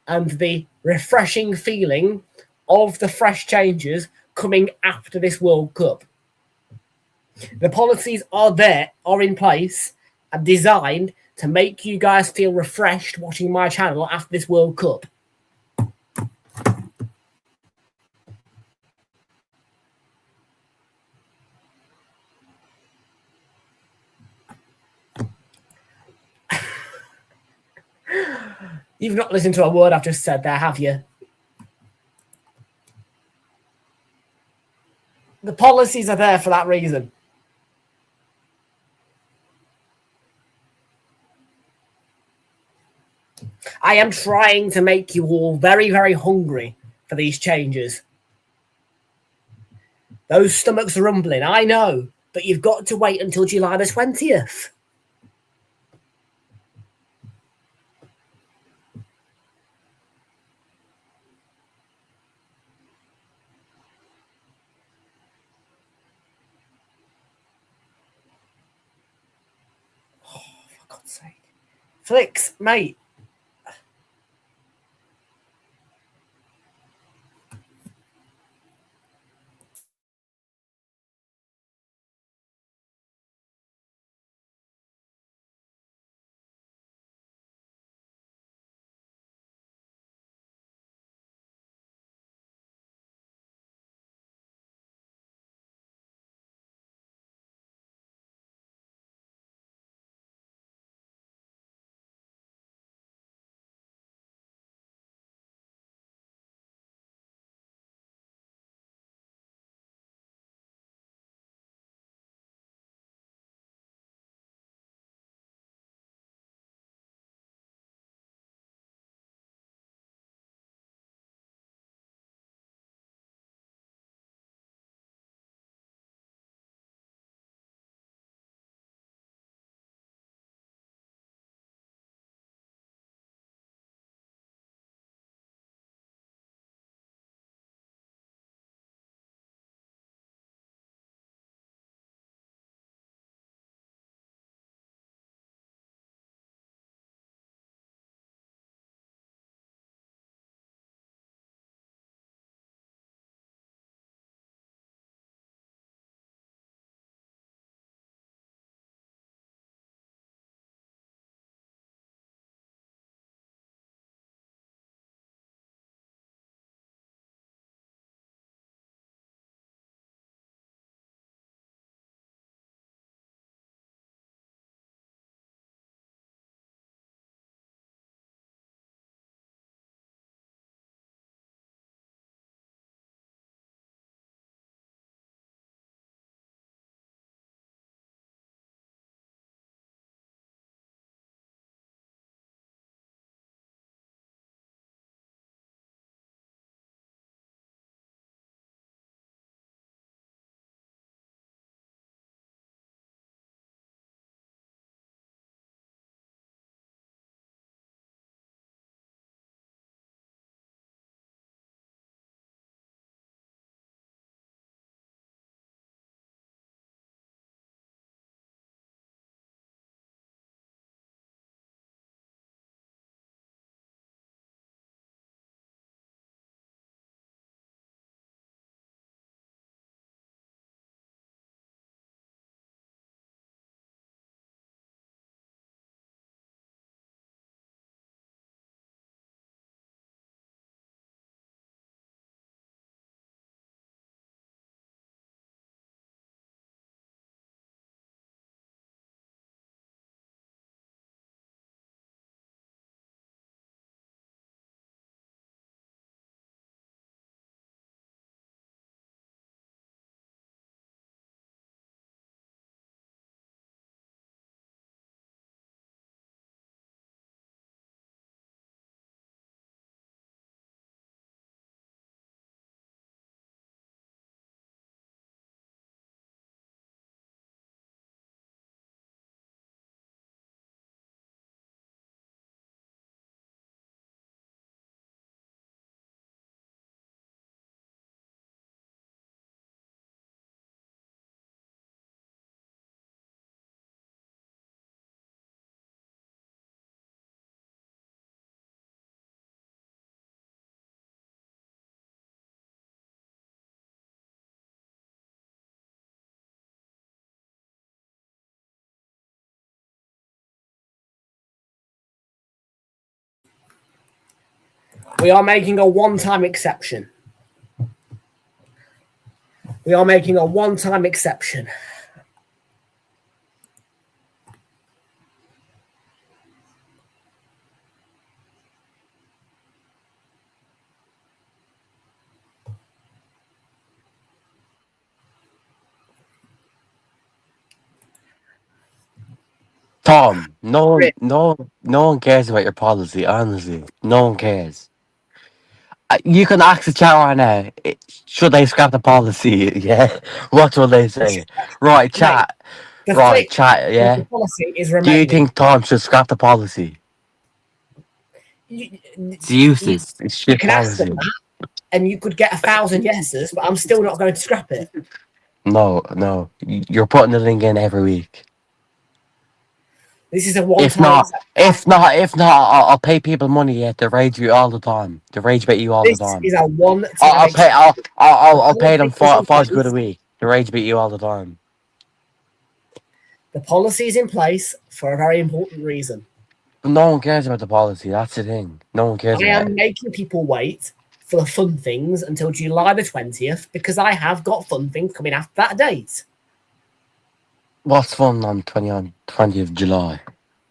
and the refreshing feeling of the fresh changes coming after this World Cup. The policies are in place and designed to make you guys feel refreshed watching my channel after this World Cup. You've not listened to a word I've just said there, have you? The policies are there for that reason. I am trying to make you all very, very hungry for these changes. Those stomachs are rumbling, I know, but you've got to wait until July the 20th. Oh, for God's sake. Flicks, mate. We are making a one-time exception. We are making a one-time exception. Tom, no one cares about your policy. Honestly, no one cares. You can ask the chat right now. Should they scrap the policy? Yeah. What will they say? Right, Mate, chat. Right, chat. the Yeah. policy is Do you remaining. think Tom should scrap the policy? It's useless. It's You shit can ask them policy. that, and you could get 1,000 yeses, but I'm still not going to scrap it. No. You're putting the link in every week. This is a If one-time not, I'll pay people money. Yeah, to rage you all the time. To rage bait you all the This time. is a one-time I'll pay. I'll pay them policy is in five good a place. week to rage bait you all the time. The policy is in place for a very important reason. But no one cares about the policy. That's the thing. No one cares I about am it. making people wait for the fun things until July the 20th because I have got fun things coming after that date. What's fun on 20th July?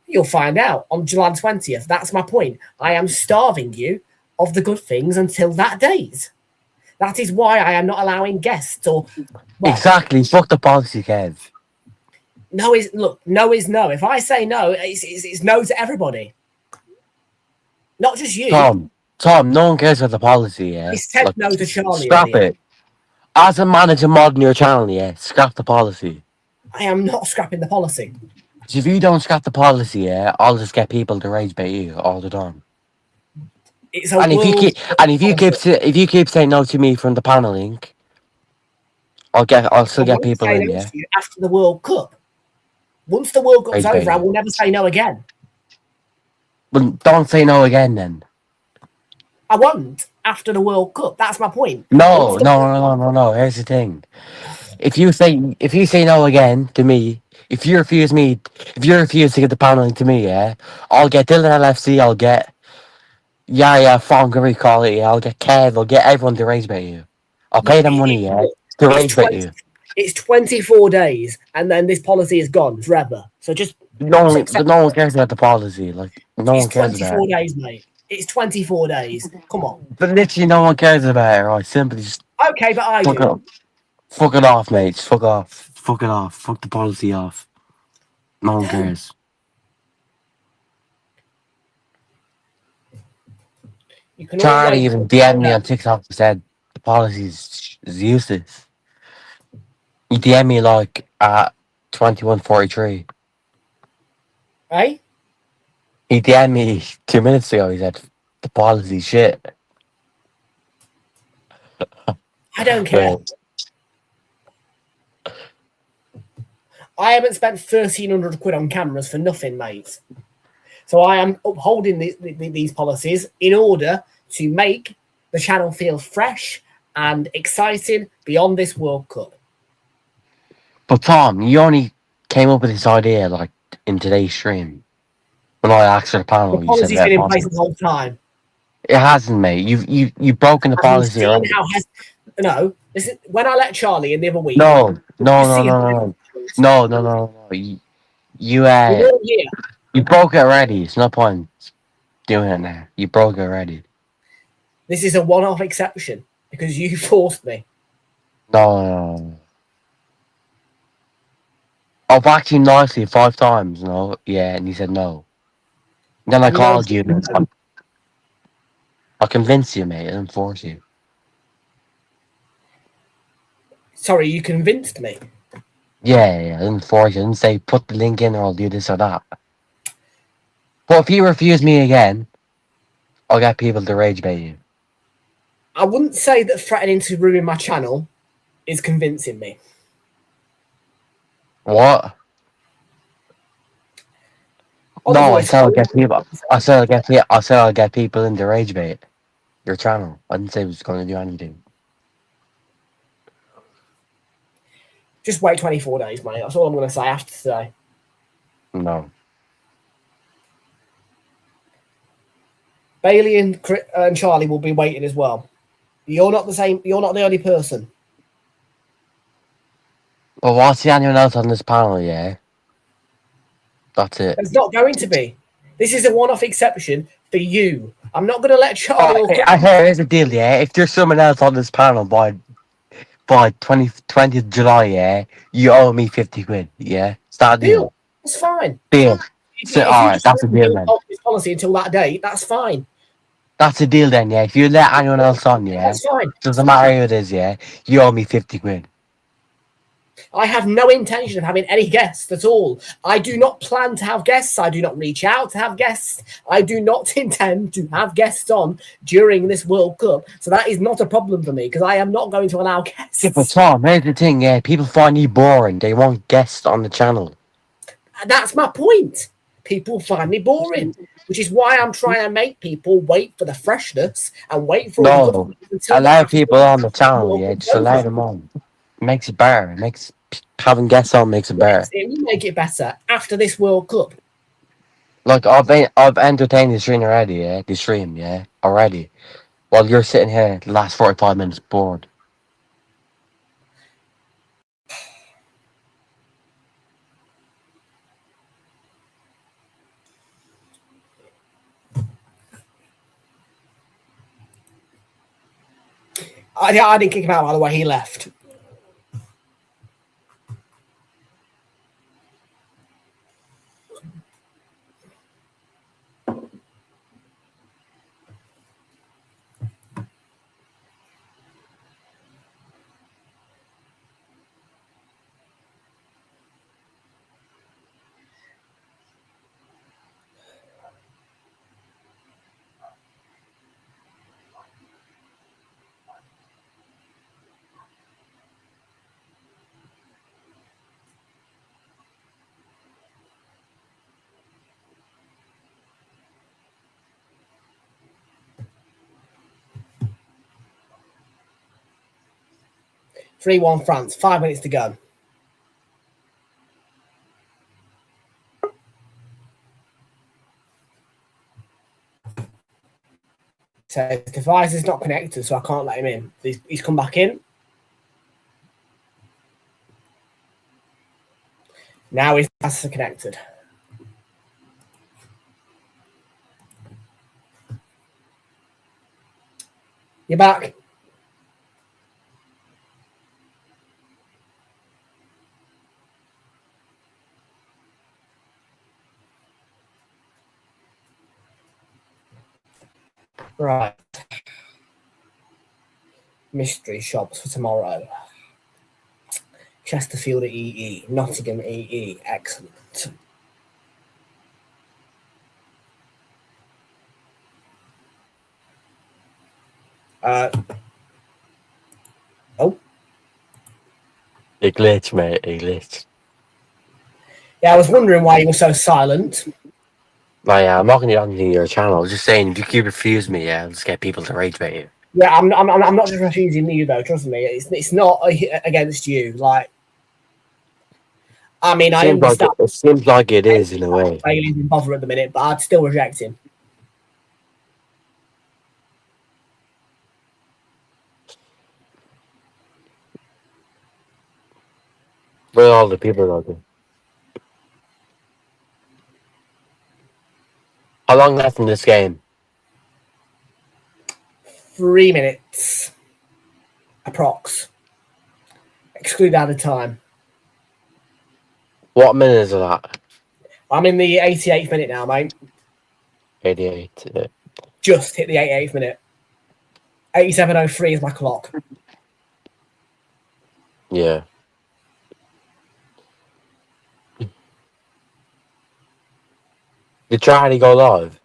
You'll find out on July 20th. That's my point. I am starving you of the good things until that date. That is why I am not allowing guests or... Well, Exactly. Fuck the policy, Kev. no is no. If I say no, it's no to everybody. Not just you. Tom, no one cares about the policy, yeah? He said no to Charlie. Scrap it. As a manager mod in your channel, yeah, scrap the policy. I am not scrapping the policy. If you don't scrap the policy, yeah, I'll just get people to rage bait you all the time. It's a And if you keep saying no to me from the panel link, I'll still get people in, yeah. After the World Cup. Once the World Cup's Rage over, bait. I will never say no again. Well, don't say no again then. I won't after the World Cup. That's my point. No. Here's the thing. If you say no again to me, if you refuse to get the panel link to me, yeah, I'll get Dylan LFC, I'll get Fong can recall it, yeah, I'll get Kev, I'll get everyone to rage bait you. I'll pay them money, yeah, to rage bait you. It's 24 days, and then this policy is gone forever. So just no one cares about the policy. Like no one cares about it. 24 days, mate. It's 24 days. Come on. But literally, no one cares about it. Right? Simply just Okay, but I do. Fuck it off, mate. Just fuck off. Fuck it off. Fuck the policy off. No one cares. Charlie even DM'd me on TikTok and said the policy is useless. He DM'd me like at 21:43. Hey? He DM'd me 2 minutes ago. He said the policy shit. I don't care. I haven't spent 1,300 quid on cameras for nothing, mate. So I am upholding these policies in order to make the channel feel fresh and exciting beyond this World Cup. But Tom, you only came up with this idea like in today's stream. When I asked for the panel, the policy's been in place the whole time. It hasn't, mate. You've broken the policy already. No, listen. When I let Charlie in the other week. No. You broke it already. It's no point doing it now. You broke it already. This is a one-off exception because you forced me. No. I've backed you nicely 5 times, no? Yeah, and you said no. And then I called you. I convinced you, mate. I didn't force you. Sorry, you convinced me. Yeah, I didn't force you. I didn't say put the link in or I'll do this or that. But if you refuse me again, I'll get people to rage bait you. I wouldn't say that threatening to ruin my channel is convincing me. What? No, I said I'll get people. I said I'll get people in the rage bait your channel. I didn't say it was going to do anything. Just wait 24 days, mate. That's all I'm going to say after today. No. Bailey and Charlie will be waiting as well. You're not the same. You're not the only person. But what's the anyone else on this panel? Yeah, that's it. It's not going to be. This is a one-off exception for you. I'm not going to let Charlie. Oh, I here's the deal. Yeah, if there's someone else on this panel by 20th July, yeah, you owe me 50 quid. Yeah, start a deal. That's fine. Deal. If So, you all right, just that's a deal then. this policy until that date, that's fine. That's a deal then, yeah. If you let anyone else on, yeah, That's fine. doesn't matter who it is, yeah, you owe me 50 quid. I have no intention of having any guests at all. I do not plan to have guests. I do not reach out to have guests. I do not intend to have guests on during this World Cup. So that is not a problem for me because I am not going to allow guests. Yeah, but Tom, here's the thing, yeah, people find you boring. They want guests on the channel. That's my point. People find me boring, which is why I'm trying to make people wait for the freshness and wait for No, allow people on the channel, yeah, just allow them on. It makes it better. It makes having guests on makes it better. It will make it better after this World Cup. Like I've entertained the stream already, yeah, already. While you're sitting here the last 45 minutes bored. I didn't kick him out, by the way. He left. (3-1) France. 5 minutes to go. So his device is not connected, so I can't let him in. He's come back in. Now his device is connected. You're back. Right. Mystery shops for tomorrow. Chesterfield at EE. Nottingham EE. Excellent. Oh. A glitch, mate. A glitch. Yeah, I was wondering why you were so silent. No, yeah, I'm not going to do anything to your channel. I was just saying, if you keep refuse me, yeah, I'll just get people to rage bait you. Yeah, I'm not just refusing you though. Trust me, it's not against you. Like, I mean, I understand. It seems like it is in a way. Bailey's in bother at the minute, but I'd still reject him. Where are all the people out there? How long left in this game? 3 minutes. Approx. Exclude added time. What minute is that? I'm in the 88th minute now, mate. 88. Yeah. Just hit the 88th minute. 87:03 is my clock. Yeah. Did Charlie go live?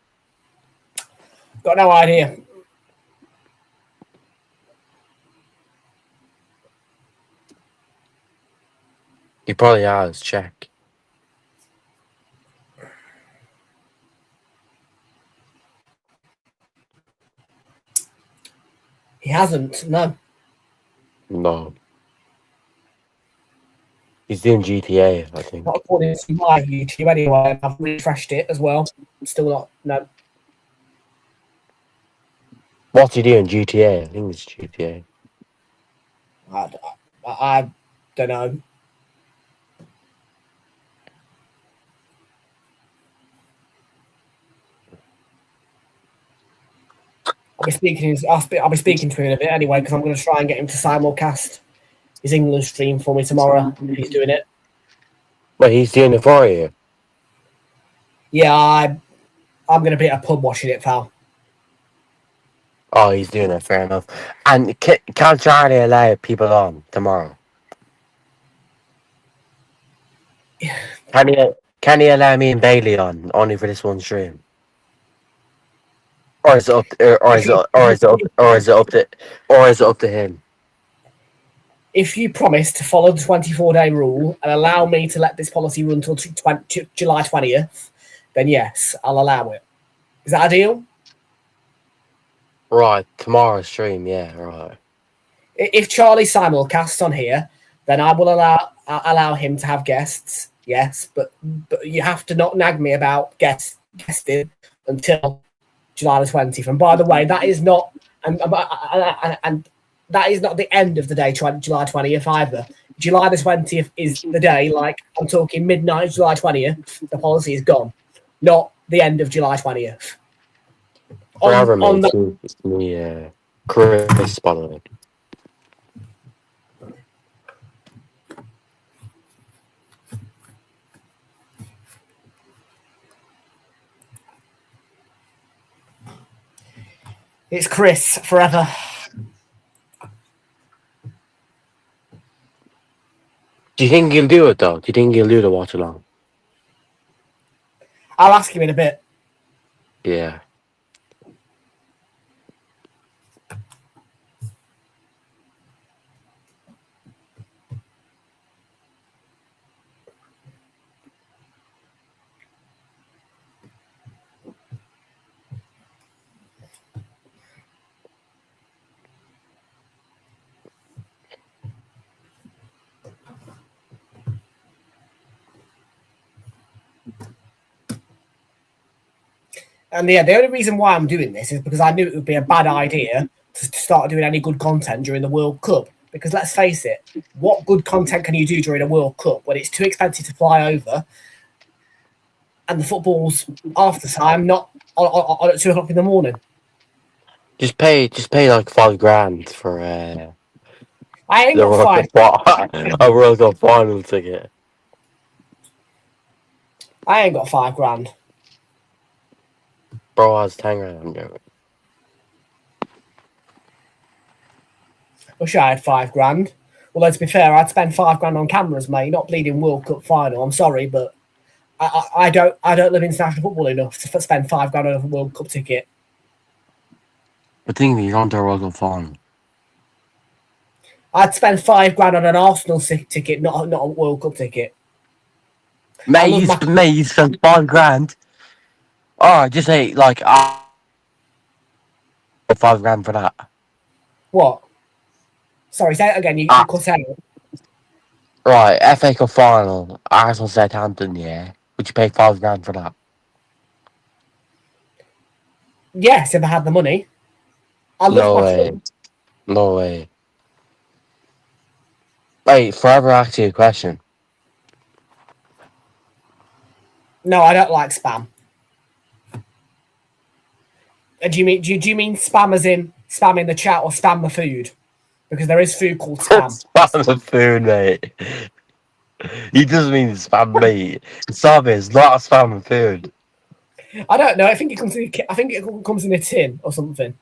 Got no idea. He probably has. Check. He hasn't. No. No. He's doing GTA, I think. Not according to my YouTube anyway. I've refreshed it as well. Still not. No. What's he doing? GTA? I think it's GTA. I don't know. I'll be speaking to him in a bit anyway because I'm going to try and get him to simulcast his England stream for me tomorrow if he's doing it. But he's doing it for you. Yeah, I'm going to be at a pub watching it, pal. Oh, he's doing it. Fair enough. And can Charlie allow people on tomorrow? Can he allow me and Bailey on only for this one stream? Or is it up? Or is it up to him? If you promise to follow the 24-day rule and allow me to let this policy run until July 20th, then yes, I'll allow it. Is that a deal? Right, tomorrow's stream. Yeah, right. If Charlie simulcasts on here, then I will allow him to have guests. Yes, but you have to not nag me about guesting until July the 20th. And by the way, that is not and that is not the end of the day, July 20th either. July the 20th is the day, like I'm talking midnight, July 20th. The policy is gone, not the end of July 20th. Forever, mate. It's me, Chris, by the way. It's Chris forever. Do you think he'll do it though? Do you think he'll do the watch along? I'll ask him in a bit. Yeah. And yeah, the only reason why I'm doing this is because I knew it would be a bad idea to start doing any good content during the World Cup. Because let's face it, what good content can you do during a World Cup when it's too expensive to fly over and the football's after time, not on at 2 o'clock in the morning? Just pay like $5,000 for I ain't got a World Cup final ticket. I ain't got $5,000. Bro, I was 10 grand. I'm joking. Wish I had $5,000. Well, let's be fair, I'd spend $5,000 on cameras, mate, not bleeding World Cup final. I'm sorry, but I don't live international football enough to spend $5,000 on a World Cup ticket. But think of it, you're on to a World Cup final. I'd spend $5,000 on an Arsenal ticket, not a World Cup ticket. Mate, you spent $5,000. Oh, just say like $5,000 for that. What? Sorry, say it again. You cut out. Right, FA Cup final, Arsenal Southampton. Yeah, would you pay $5,000 for that? Yes, if I had the money. No way. No way. Wait, forever ask you a question. No, I don't like spam. Do you mean spam as in spam in the chat or spam the food? Because there is food called spam. Spam the food, mate. He doesn't mean spam meat. Spam is not spam food. I don't know. I think it comes in a tin or something.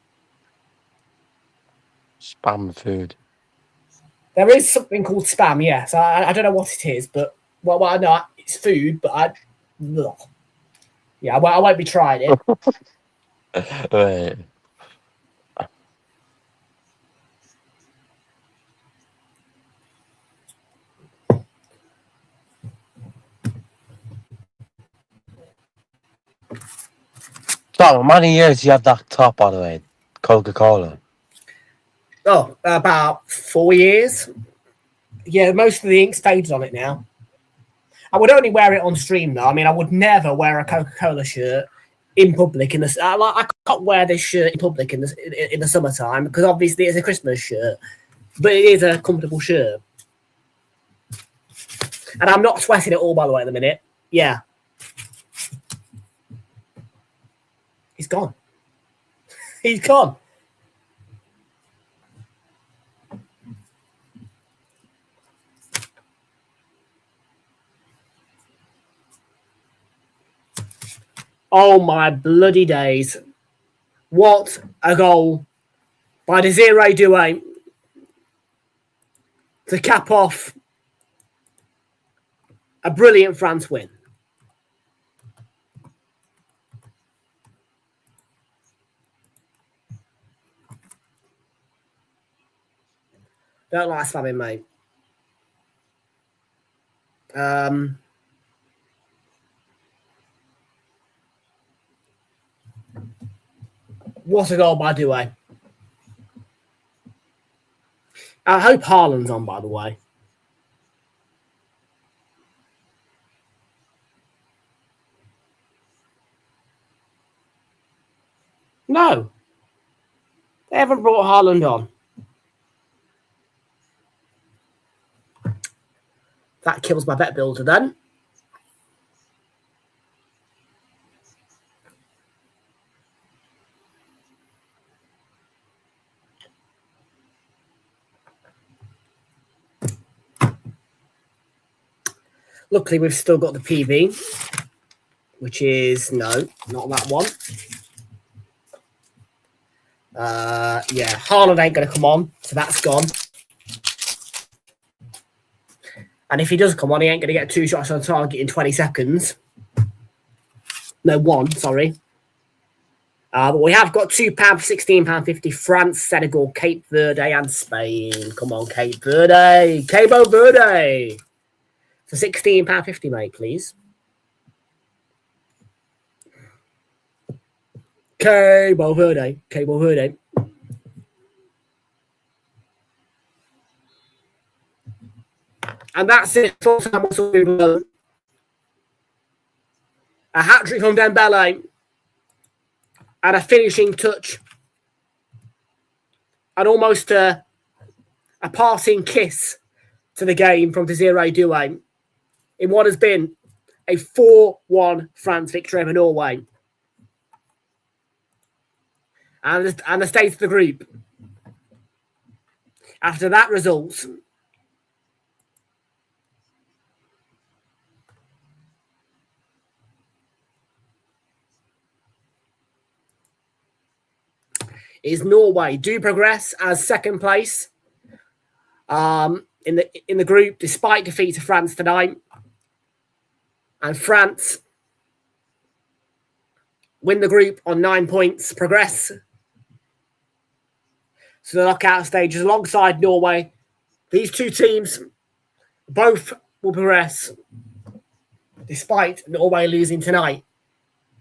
Spam food. There is something called spam. Yes, I don't know what it is, but well, I know it's food. But I won't be trying it. Right. So, how many years do you have that top, by the way? Coca-Cola. Oh, about 4 years. Yeah, most of the ink's faded on it now. I would only wear it on stream, though. I mean, I would never wear a Coca-Cola shirt in public in the I can't wear this shirt in public in the summertime because obviously it's a Christmas shirt, but it is a comfortable shirt, and I'm not sweating it all, by the way, at the minute. Yeah, he's gone. He's gone. Oh my bloody days. What a goal by Desiree Doué to cap off a brilliant France win. Don't like spamming, mate. What a goal by Doué. I hope Haaland's on, by the way. No. They haven't brought Haaland on. That kills my bet builder then. Luckily, we've still got the PV, which is, no, not that one. Yeah, Haaland ain't going to come on, so that's gone. And if he does come on, he ain't going to get 2 shots on target in 20 seconds. No, 1, sorry. But we have got £2 for £16.50. France, Senegal, Cape Verde, and Spain. Come on, Cape Verde. Cabo Verde. For £16.50, mate, please. Cabo Verde. Cabo Verde. And that's it. A hat-trick from Dembele. And a finishing touch. And almost a passing kiss to the game from Desiree Doué in what has been a 4-1 France victory over Norway. And the state of the group. After that result, is Norway do progress as second place in the group despite defeat to France tonight. And France win the group on 9 points, progress to the knockout stages alongside Norway. These two teams both will progress despite Norway losing tonight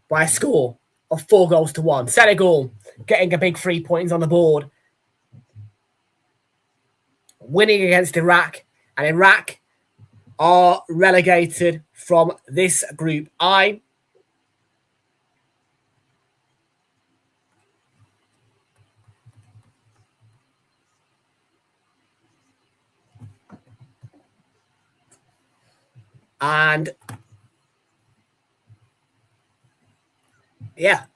by a score of 4-1. Senegal getting a big 3 points on the board, winning against Iraq, and Iraq are relegated from this Group I. And yeah,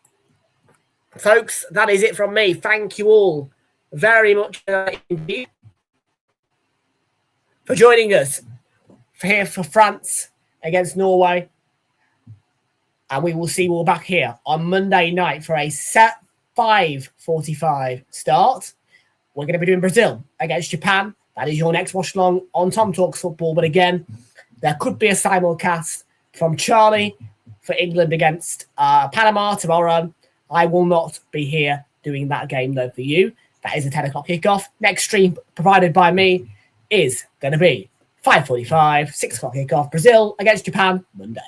folks, that is it from me. Thank you all very much indeed for joining us here for France against Norway. And we will see you all back here on Monday night for a set 5:45 start. We're going to be doing Brazil against Japan. That is your next watch along on Tom Talks Football. But again, there could be a simulcast from Charlie for England against Panama tomorrow. I will not be here doing that game, though, for you. That is a 10 o'clock kickoff. Next stream provided by me is going to be 5:45, 6 o'clock kickoff. Brazil against Japan, Monday.